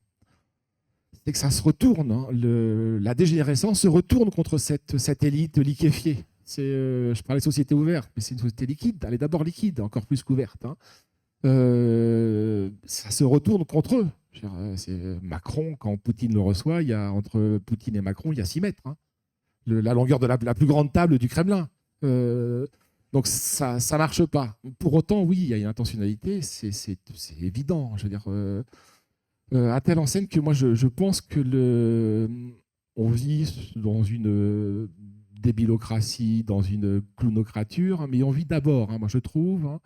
C'est que ça se retourne. Hein. La dégénérescence se retourne contre cette élite liquéfiée. Je parlais de société ouverte, mais c'est une société liquide. Elle est d'abord liquide, encore plus qu'ouverte. Hein. Ça se retourne contre eux. C'est Macron, quand Poutine le reçoit, entre Poutine et Macron, il y a 6 mètres. Hein. La longueur de la plus grande table du Kremlin. Donc ça ne marche pas. Pour autant, oui, il y a une intentionnalité, c'est évident. Je veux dire, à telle enseigne que moi, je pense que on vit dans une débilocratie, dans une clownocrature, mais on vit d'abord, hein, moi je trouve. Hein,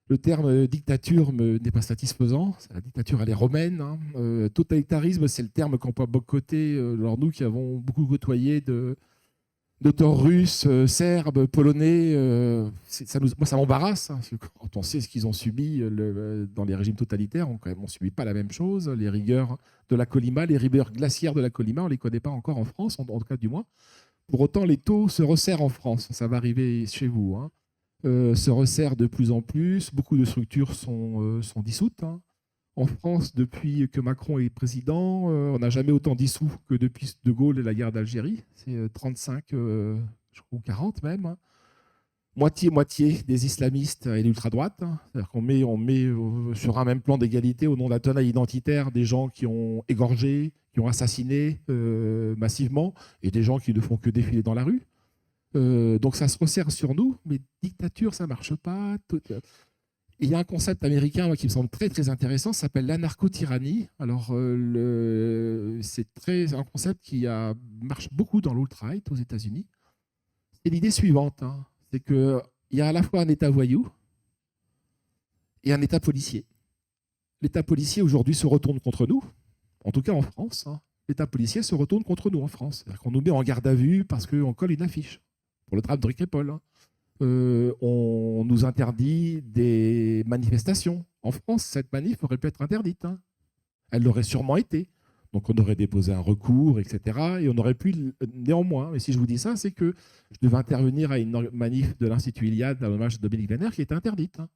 le terme dictature n'est pas satisfaisant. La dictature, elle est romaine. Hein. Totalitarisme, c'est le terme qu'emploie Bock-Côté. Alors nous qui avons beaucoup côtoyé d'auteurs russes, serbes, polonais, moi ça m'embarrasse. Hein, quand on sait ce qu'ils ont subi dans les régimes totalitaires, on ne subit pas la même chose. Les rigueurs de la Colima, les rigueurs glaciaires de la Colima, on ne les connaît pas encore en France, en tout cas du moins. Pour autant, les taux se resserrent en France. Ça va arriver chez vous. Hein. Se resserrent de plus en plus. Beaucoup de structures sont dissoutes. Hein. En France, depuis que Macron est président, on n'a jamais autant dissous que depuis De Gaulle et la guerre d'Algérie. C'est 35, je crois, ou 40 même. Hein. Moitié des islamistes et l'ultra-droite. Hein. C'est-à-dire qu'on met sur un même plan d'égalité, au nom de la tenaille identitaire, des gens qui ont égorgé, qui ont assassiné massivement, et des gens qui ne font que défiler dans la rue. Donc ça se resserre sur nous, mais dictature, ça ne marche pas. Il y a un concept américain qui me semble très très intéressant, ça s'appelle l'anarcho-tyrannie. Alors c'est un concept qui marche beaucoup dans l'alt-right aux États-Unis. C'est l'idée suivante, hein, c'est qu'il y a à la fois un État voyou et un État policier. L'État policier aujourd'hui se retourne contre nous, en tout cas en France. Hein. L'État policier se retourne contre nous en France. C'est-à-dire qu'on nous met en garde à vue parce qu'on colle une affiche pour le drame de Rick et Paul. Hein. On nous interdit des manifestations. En France, cette manif aurait pu être interdite. Hein. Elle l'aurait sûrement été. Donc on aurait déposé un recours, etc. Et on aurait pu, néanmoins, mais si je vous dis ça, c'est que je devais intervenir à une manif de l'Institut Iliade à l'hommage de Dominique Vénère qui était interdite. Hein.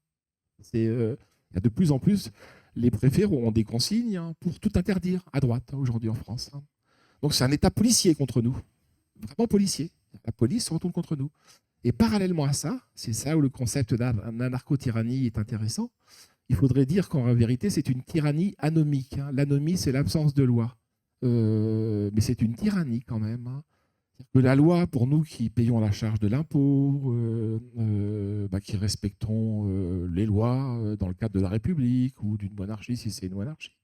Il y a de plus en plus, les préfets ont des consignes pour tout interdire à droite aujourd'hui en France. Hein. Donc c'est un État policier contre nous, vraiment policier. La police se retourne contre nous. Et parallèlement à ça, c'est ça où le concept d'anarcho-tyrannie est intéressant, il faudrait dire qu'en vérité, c'est une tyrannie anomique. Hein. L'anomie, c'est l'absence de loi. Mais c'est une tyrannie quand même. Hein. Que la loi, pour nous qui payons la charge de l'impôt, qui respectons les lois dans le cadre de la République ou d'une monarchie, si c'est une monarchie,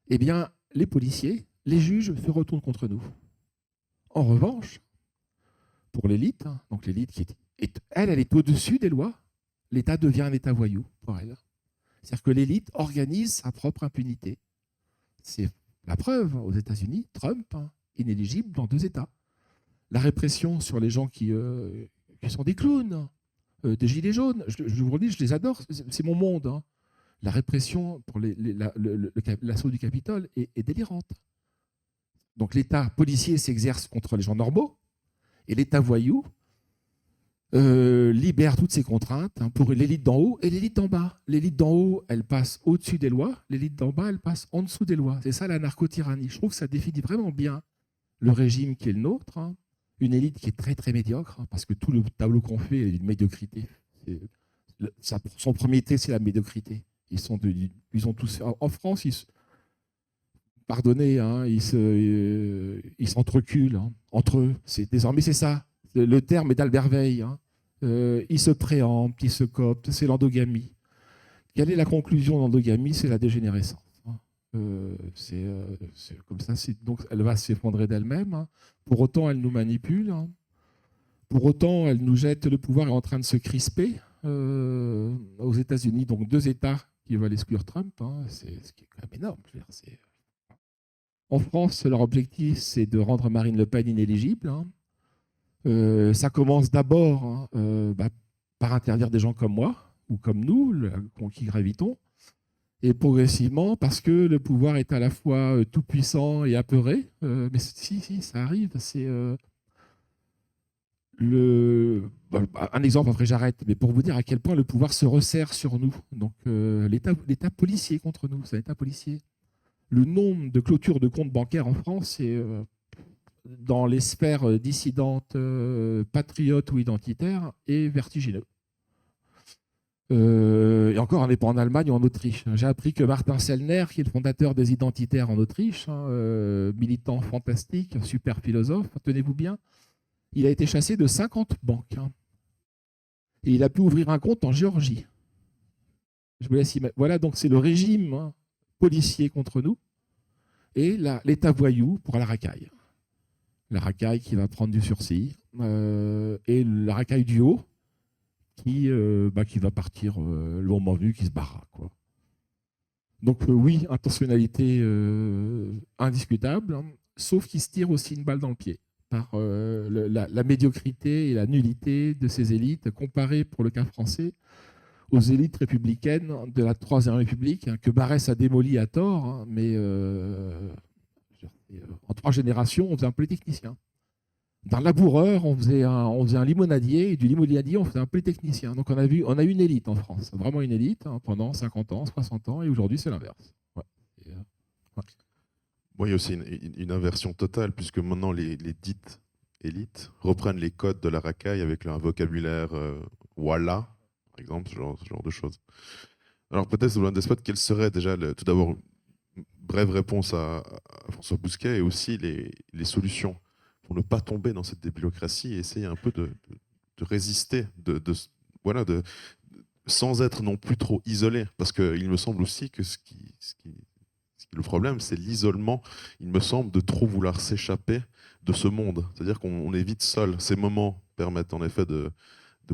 eh bien, les policiers, les juges se retournent contre nous. En revanche, pour l'élite, hein, donc l'élite elle est au-dessus des lois, l'État devient un État voyou pour elle. C'est-à-dire que l'élite organise sa propre impunité. C'est la preuve, aux États-Unis, Trump, hein, inéligible dans 2 États. La répression sur les gens qui sont des clowns, des gilets jaunes, je vous le dis, je les adore, c'est mon monde. Hein. La répression pour l'assaut du Capitole est délirante. Donc l'État policier s'exerce contre les gens normaux, et l'État voyou libère toutes ses contraintes hein, pour l'élite d'en haut et l'élite d'en bas. L'élite d'en haut, elle passe au-dessus des lois. L'élite d'en bas, elle passe en dessous des lois. C'est ça la narco-tyrannie. Je trouve que ça définit vraiment bien le régime qui est le nôtre. Hein. Une élite qui est très très médiocre, hein, parce que tout le tableau qu'on fait est d'une médiocrité. Son premier trait, c'est la médiocrité. Ils ont tous... En France, pardonnez, hein, ils s'entreculent hein, entre eux. Désormais, c'est ça. Le terme est d'Albert Veil. Hein. Ils se préemptent, ils se cooptent, c'est l'endogamie. Quelle est la conclusion de l'endogamie? C'est la dégénérescence. Hein. C'est comme ça. Donc, elle va s'effondrer d'elle-même. Hein. Pour autant, elle nous manipule. Hein. Pour autant, elle nous jette. Le pouvoir est en train de se crisper. Aux États-Unis, donc 2 États qui veulent exclure Trump. Hein. C'est ce qui est quand même énorme. Je veux dire, en France, leur objectif, c'est de rendre Marine Le Pen inéligible. Hein. Ça commence d'abord hein, par interdire des gens comme moi ou comme nous, qui gravitons, et progressivement parce que le pouvoir est à la fois tout puissant et apeuré. Mais si, ça arrive. C'est un exemple. Après, j'arrête. Mais pour vous dire à quel point le pouvoir se resserre sur nous. Donc, l'État policier contre nous, c'est un État policier. Le nombre de clôtures de comptes bancaires en France, c'est dans les sphères dissidentes, patriotes ou identitaires, est vertigineux. Et encore, on n'est pas en Allemagne ou en Autriche. J'ai appris que Martin Sellner, qui est le fondateur des Identitaires en Autriche, hein, militant fantastique, super philosophe, tenez-vous bien, il a été chassé de 50 banques. Hein. Et il a pu ouvrir un compte en Géorgie. Je vous laisse imaginer. Voilà, donc c'est le régime hein, policier contre nous et l'État voyou pour la racaille. La racaille qui va prendre du sursis et la racaille du haut qui va partir le moment venu, qui se barra. Quoi. Donc oui, intentionnalité indiscutable, hein, sauf qu'il se tire aussi une balle dans le pied par la médiocrité et la nullité de ces élites comparées, pour le cas français, aux élites républicaines de la Troisième République, hein, que Barrès a démoli à tort, hein, mais en 3 générations, on faisait un polytechnicien. D'un laboureur, on faisait un limonadier, et du limonadier, on faisait un polytechnicien. Donc on a eu une élite en France, vraiment une élite, hein, pendant 50 ans, 60 ans, et aujourd'hui c'est l'inverse. Ouais. Bon, il y a aussi une inversion totale, puisque maintenant les dites élites reprennent les codes de la racaille avec un vocabulaire voilà, par exemple, ce genre de choses. Alors peut-être, Sylvain Despote, quelle serait déjà, tout d'abord, une brève réponse à François Bousquet, et aussi les solutions pour ne pas tomber dans cette débilocratie et essayer un peu de résister, sans être non plus trop isolé. Parce qu'il me semble aussi que le problème, c'est l'isolement, il me semble, de trop vouloir s'échapper de ce monde. C'est-à-dire qu'on est vite seul. Ces moments permettent en effet de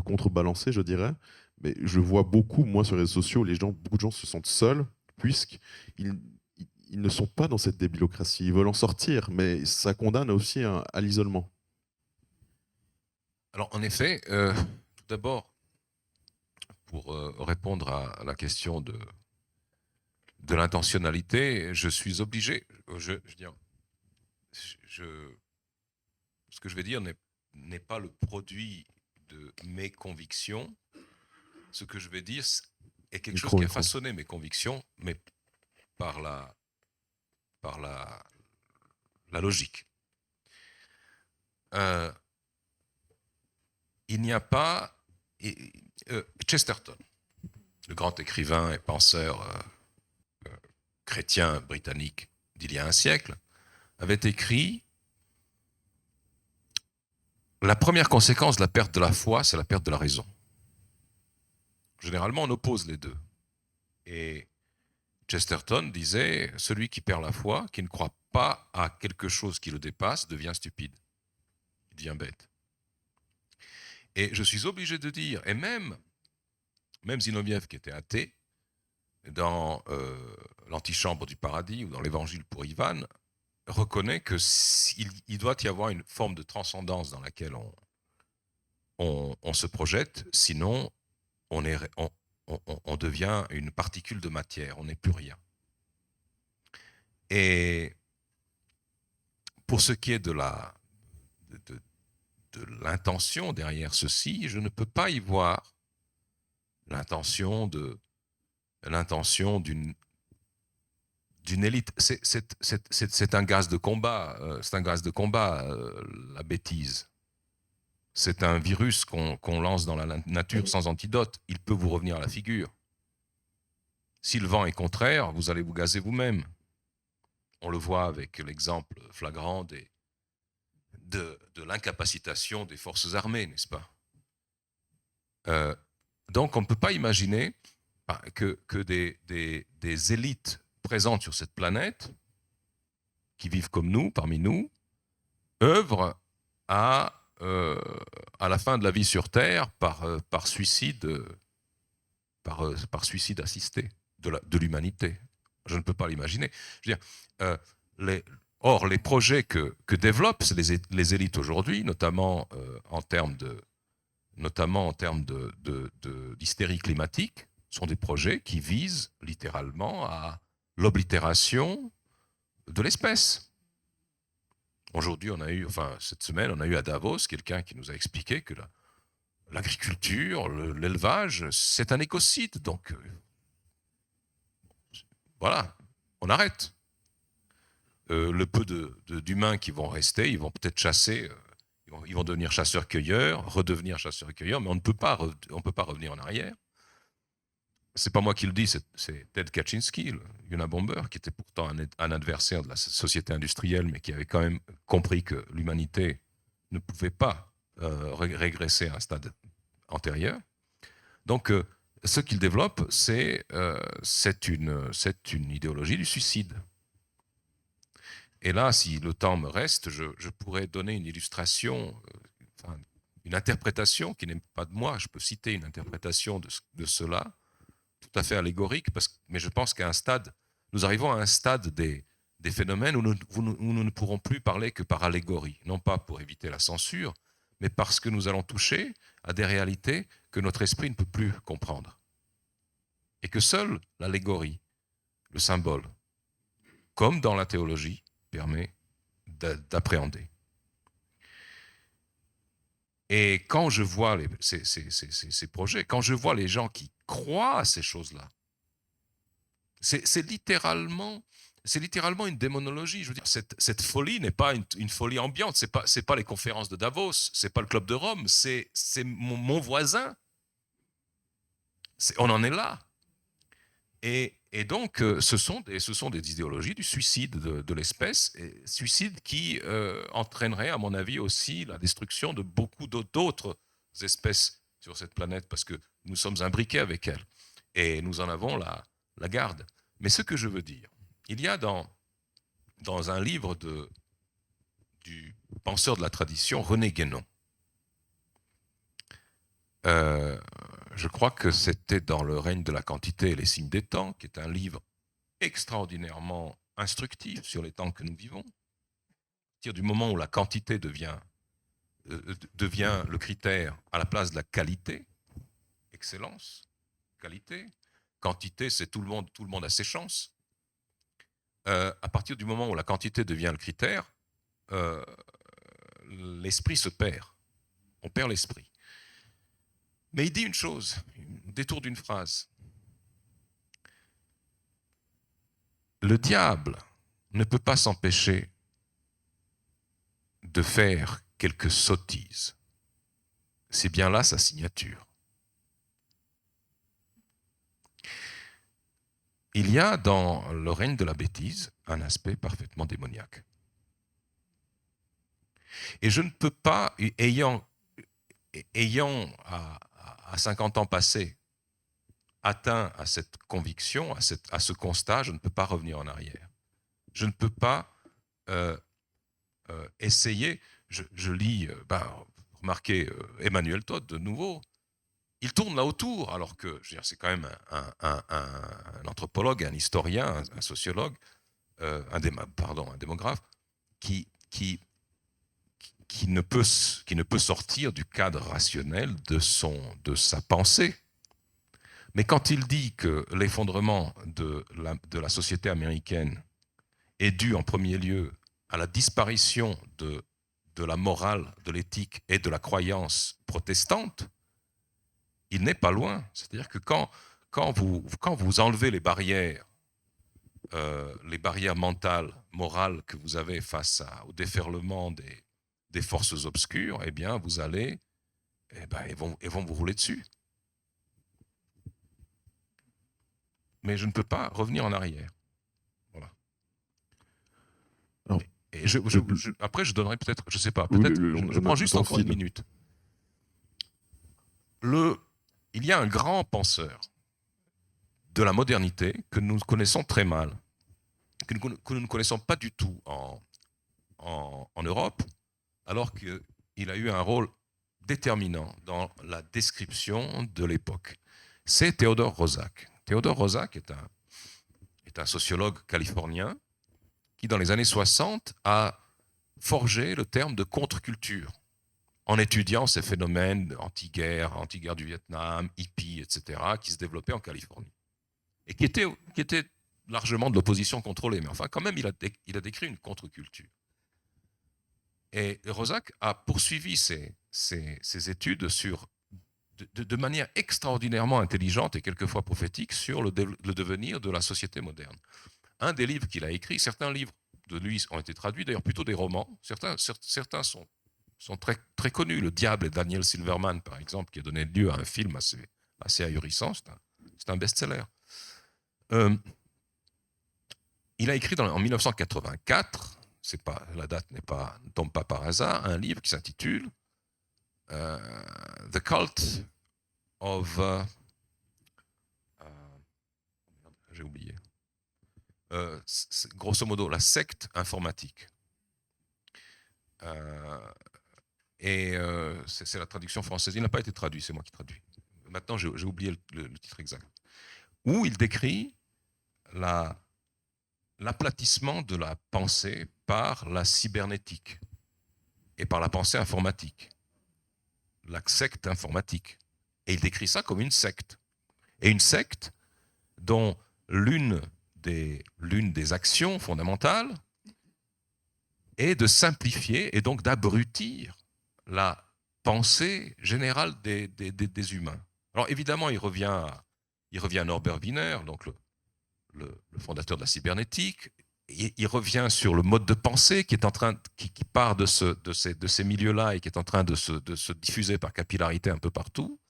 contrebalancer, je dirais. Mais je vois beaucoup, moi, sur les réseaux sociaux, beaucoup de gens se sentent seuls, puisqu'ils ne sont pas dans cette débilocratie. Ils veulent en sortir, mais ça condamne aussi à l'isolement. Alors, en effet, tout d'abord, pour répondre à la question de l'intentionnalité, je suis obligé, ce que je vais dire n'est pas le produit de mes convictions. Ce que je vais dire est quelque chose qui a façonné mes convictions, mais par la logique. Il n'y a pas... Chesterton, le grand écrivain et penseur chrétien britannique d'il y a un siècle, avait écrit « La première conséquence de la perte de la foi, c'est la perte de la raison. » Généralement, on oppose les deux. Et Chesterton disait « Celui qui perd la foi, qui ne croit pas à quelque chose qui le dépasse, devient stupide. Il devient bête. » Et je suis obligé de dire, et même Zinoviev, qui était athée, dans l'Antichambre du paradis ou dans l'Évangile pour Ivan, reconnaît qu'il doit y avoir une forme de transcendance dans laquelle on se projette, sinon on devient une particule de matière, on n'est plus rien. Et pour ce qui est de l'intention derrière ceci, je ne peux pas y voir l'intention d'une élite. C'est un gaz de combat, la bêtise. C'est un virus qu'on lance dans la nature sans antidote. Il peut vous revenir à la figure. Si le vent est contraire, vous allez vous gazer vous-même. On le voit avec l'exemple flagrant de l'incapacitation des forces armées, n'est-ce pas? Donc on ne peut pas imaginer que des élites présentes sur cette planète, qui vivent comme nous, parmi nous, œuvrent à la fin de la vie sur Terre par suicide assisté de l'humanité. Je ne peux pas l'imaginer. Je veux dire, or, les projets que développent les élites aujourd'hui, notamment en termes d'hystérie climatique, sont des projets qui visent littéralement à l'oblitération de l'espèce. Aujourd'hui, cette semaine, on a eu à Davos quelqu'un qui nous a expliqué que l'agriculture, l'élevage, c'est un écocide. Donc, voilà, on arrête. Le peu d'humains qui vont rester, ils vont peut-être chasser, ils vont devenir chasseurs-cueilleurs, redevenir chasseurs-cueilleurs, mais on ne peut pas revenir en arrière. C'est pas moi qui le dis, c'est Ted Kaczynski, le Unabomber, qui était pourtant un adversaire de la société industrielle, mais qui avait quand même compris que l'humanité ne pouvait pas régresser à un stade antérieur. Donc, ce qu'il développe, c'est une idéologie du suicide. Et là, si le temps me reste, je pourrais donner une illustration, une interprétation qui n'est pas de moi. Je peux citer une interprétation de cela, tout à fait allégorique, mais je pense qu'à un stade, nous arrivons à un stade des phénomènes où nous ne pourrons plus parler que par allégorie, non pas pour éviter la censure, mais parce que nous allons toucher à des réalités que notre esprit ne peut plus comprendre. Et que seule l'allégorie, le symbole, comme dans la théologie, permet d'appréhender. Et quand je vois ces projets, quand je vois les gens qui croient à ces choses-là, c'est littéralement une démonologie. Je veux dire, cette folie n'est pas une folie ambiante. C'est pas les conférences de Davos, c'est pas le club de Rome, c'est mon voisin. On en est là. Et donc, ce sont des idéologies du suicide de l'espèce, et suicide qui entraînerait, à mon avis, aussi la destruction de beaucoup d'autres espèces sur cette planète, parce que nous sommes imbriqués avec elles, et nous en avons la garde. Mais ce que je veux dire, il y a dans un livre du penseur de la tradition, René Guénon, je crois que c'était dans Le règne de la quantité et les signes des temps, qui est un livre extraordinairement instructif sur les temps que nous vivons. À partir du moment où la quantité devient le critère à la place de la qualité, excellence, qualité, quantité, c'est tout le monde a ses chances. À partir du moment où la quantité devient le critère, l'esprit se perd. On perd l'esprit. Mais il dit une chose, détour d'une phrase. Le diable ne peut pas s'empêcher de faire quelques sottises. C'est bien là sa signature. Il y a dans le règne de la bêtise un aspect parfaitement démoniaque. Et je ne peux pas, ayant à 50 ans passés, atteint à cette conviction, à ce constat, je ne peux pas revenir en arrière. Je ne peux pas essayer. Je lis, remarquez Emmanuel Todd de nouveau, il tourne là autour, alors que je veux dire, c'est quand même un anthropologue, un historien, un sociologue, un démographe, qui ne peut sortir du cadre rationnel de sa pensée. Mais quand il dit que l'effondrement de la société américaine est dû en premier lieu à la disparition de la morale, de l'éthique et de la croyance protestante, il n'est pas loin. C'est-à-dire que quand vous enlevez les barrières mentales, morales que vous avez face au déferlement des forces obscures, eh bien, vous allez, ils vont vous rouler dessus. Mais je ne peux pas revenir en arrière. Voilà. Et après, je donnerai peut-être, je sais pas, peut-être, je prends juste encore une minute. Il y a un grand penseur de la modernité que nous connaissons très mal, que nous ne connaissons pas du tout en Europe, alors qu'il a eu un rôle déterminant dans la description de l'époque. C'est Theodore Roszak. Theodore Roszak est un sociologue californien qui, dans les années 60, a forgé le terme de contre-culture en étudiant ces phénomènes anti-guerre du Vietnam, hippie, etc., qui se développaient en Californie. Et qui étaient largement de l'opposition contrôlée. Mais enfin, quand même, il a décrit une contre-culture. Et Roszak a poursuivi ses études de manière extraordinairement intelligente et quelquefois prophétique sur le devenir de la société moderne. Un des livres qu'il a écrits, certains livres de lui ont été traduits, d'ailleurs plutôt des romans, certains sont très, très connus. Le Diable et Daniel Silverman, par exemple, qui a donné lieu à un film assez ahurissant, c'est un best-seller. Il a écrit en 1984, la date ne tombe pas par hasard, un livre qui s'intitule The Cult of... j'ai oublié. Grosso modo, la secte informatique. C'est la traduction française. Il n'a pas été traduit, c'est moi qui traduis. Maintenant, j'ai oublié le titre exact. Où il décrit l'aplatissement de la pensée par la cybernétique et par la pensée informatique. La secte informatique. Et il décrit ça comme une secte. Et une secte dont l'une des actions fondamentales est de simplifier et donc d'abrutir la pensée générale des humains. Alors évidemment, il revient à Norbert Wiener, donc le fondateur de la cybernétique. Il revient sur le mode de pensée qui part de ces milieux-là et qui est en train de se diffuser par capillarité un peu partout.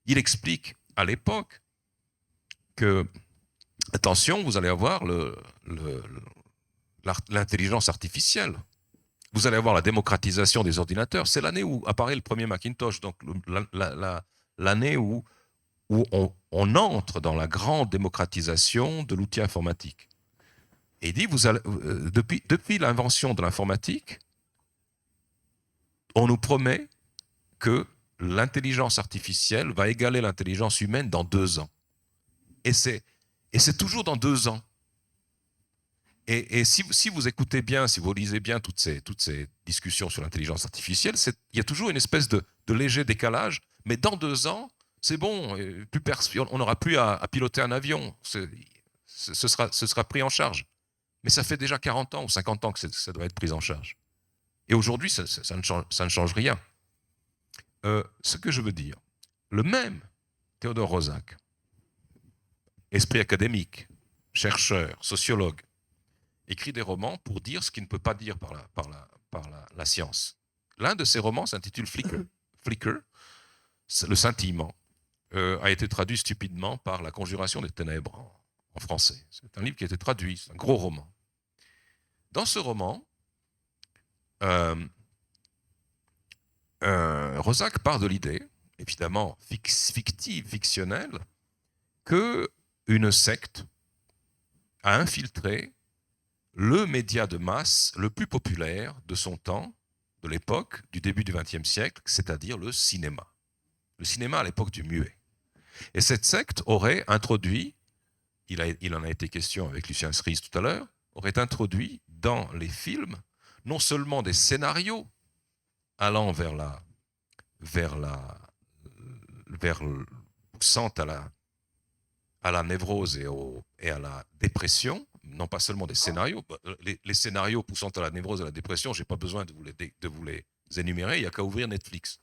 Il explique à l'époque que, attention, vous allez avoir l'intelligence artificielle. Vous allez avoir la démocratisation des ordinateurs. C'est l'année où apparaît le premier Macintosh, donc l'année où on entre dans la grande démocratisation de l'outil informatique. Et il dit, depuis l'invention de l'informatique, on nous promet que l'intelligence artificielle va égaler l'intelligence humaine dans 2 ans. Et c'est toujours dans 2 ans. Et si vous écoutez bien, si vous lisez bien toutes ces discussions sur l'intelligence artificielle, il y a toujours une espèce de léger décalage, mais dans 2 ans, c'est bon, on n'aura plus à piloter un avion, ce sera pris en charge. Mais ça fait déjà 40 ans ou 50 ans que ça doit être pris en charge. Et aujourd'hui, ça ne change rien. Ce que je veux dire, le même Theodore Roszak, esprit académique, chercheur, sociologue, écrit des romans pour dire ce qu'il ne peut pas dire par la science. L'un de ses romans s'intitule Flicker. Flicker, le scintillement, a été traduit stupidement par La Conjuration des ténèbres en français. C'est un livre qui a été traduit, c'est un gros roman. Dans ce roman, Roszak part de l'idée, évidemment fictive, fictionnelle, qu'une secte a infiltré le média de masse le plus populaire de son temps, de l'époque, du début du XXe siècle, c'est-à-dire le cinéma. Le cinéma à l'époque du muet. Et cette secte aurait introduit, il en a été question avec Lucien Cerise tout à l'heure, aurait introduit dans les films non seulement des scénarios allant poussant à la névrose et à la dépression, non pas seulement des scénarios, les scénarios poussant à la névrose et à la dépression, je n'ai pas besoin de vous les énumérer, il n'y a qu'à ouvrir Netflix.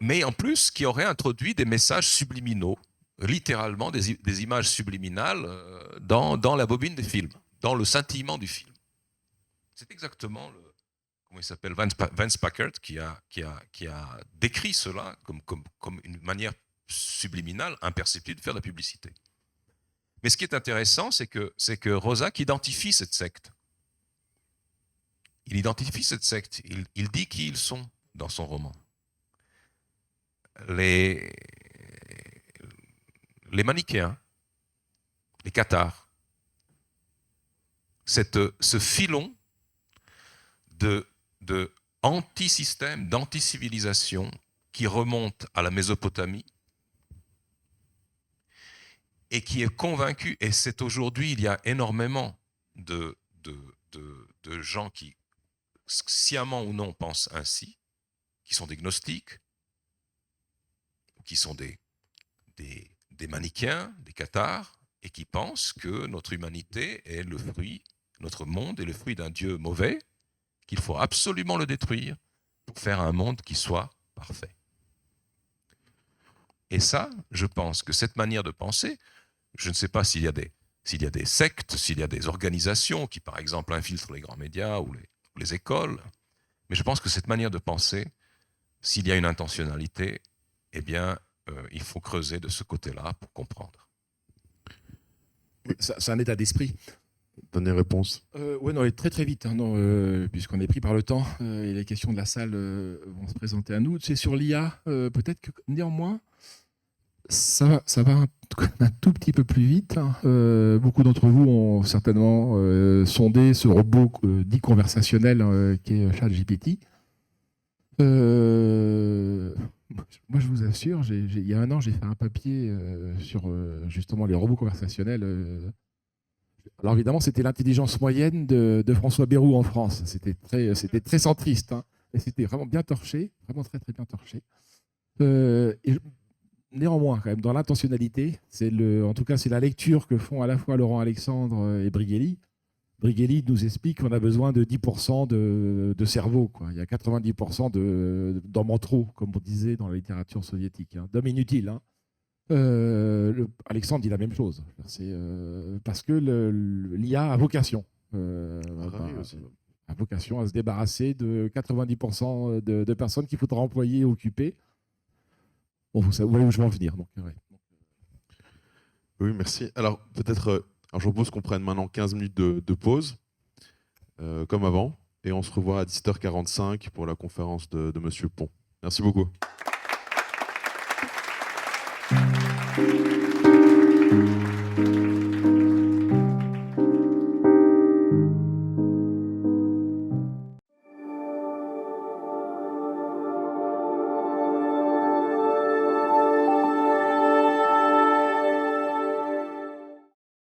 Mais en plus, qui aurait introduit des messages subliminaux, littéralement des images subliminales dans la bobine des films, dans le scintillement du film. C'est exactement comment il s'appelle, Vance Packard, qui a décrit cela comme une manière subliminale, imperceptible de faire de la publicité. Mais ce qui est intéressant, c'est que Roszak identifie cette secte. Il identifie cette secte. Il dit qui ils sont dans son roman. Les manichéens, les cathares, ce filon de anti-système, d'anti-civilisation qui remonte à la Mésopotamie et qui est convaincu, et c'est aujourd'hui, il y a énormément de gens qui, sciemment ou non, pensent ainsi, qui sont des gnostiques, qui sont des manichéens, des cathares, et qui pensent que notre humanité est le fruit, notre monde est le fruit d'un Dieu mauvais, qu'il faut absolument le détruire pour faire un monde qui soit parfait. Et ça, je pense que cette manière de penser, je ne sais pas s'il y a des sectes, s'il y a des organisations qui, par exemple, infiltrent les grands médias ou les écoles, mais je pense que cette manière de penser, s'il y a une intentionnalité, eh bien, il faut creuser de ce côté-là pour comprendre. C'est un état d'esprit. Dernière réponse. Oui, non, très très vite, hein, puisqu'on est pris par le temps et les questions de la salle vont se présenter à nous. C'est sur l'IA, peut-être que néanmoins, ça va un tout petit peu plus vite. Hein. Beaucoup d'entre vous ont certainement sondé ce robot dit conversationnel qui est ChatGPT. Moi, je vous assure, il y a un an, j'ai fait un papier sur justement les robots conversationnels. Alors évidemment, c'était l'intelligence moyenne de François Bayrou en France. C'était très centriste, hein, et c'était vraiment bien torché, vraiment très très bien torché. Néanmoins, quand même, dans l'intentionnalité, en tout cas, c'est la lecture que font à la fois Laurent Alexandre et Brigelli. Brigelli nous explique qu'on a besoin de 10% de cerveau, quoi. Il y a 90% d'hommes en trop, comme on disait dans la littérature soviétique, hein, d'hommes inutiles. Hein. Alexandre dit la même chose. C'est parce que l'IA a vocation. A vocation à se débarrasser de 90% de personnes qu'il faudra employer et occuper. Bon, vous voyez où je veux en venir. Donc, ouais. Oui, merci. Alors, peut-être, je propose qu'on prenne maintenant 15 minutes de pause, comme avant, et on se revoit à 17h45 pour la conférence de Monsieur Pont. Merci beaucoup.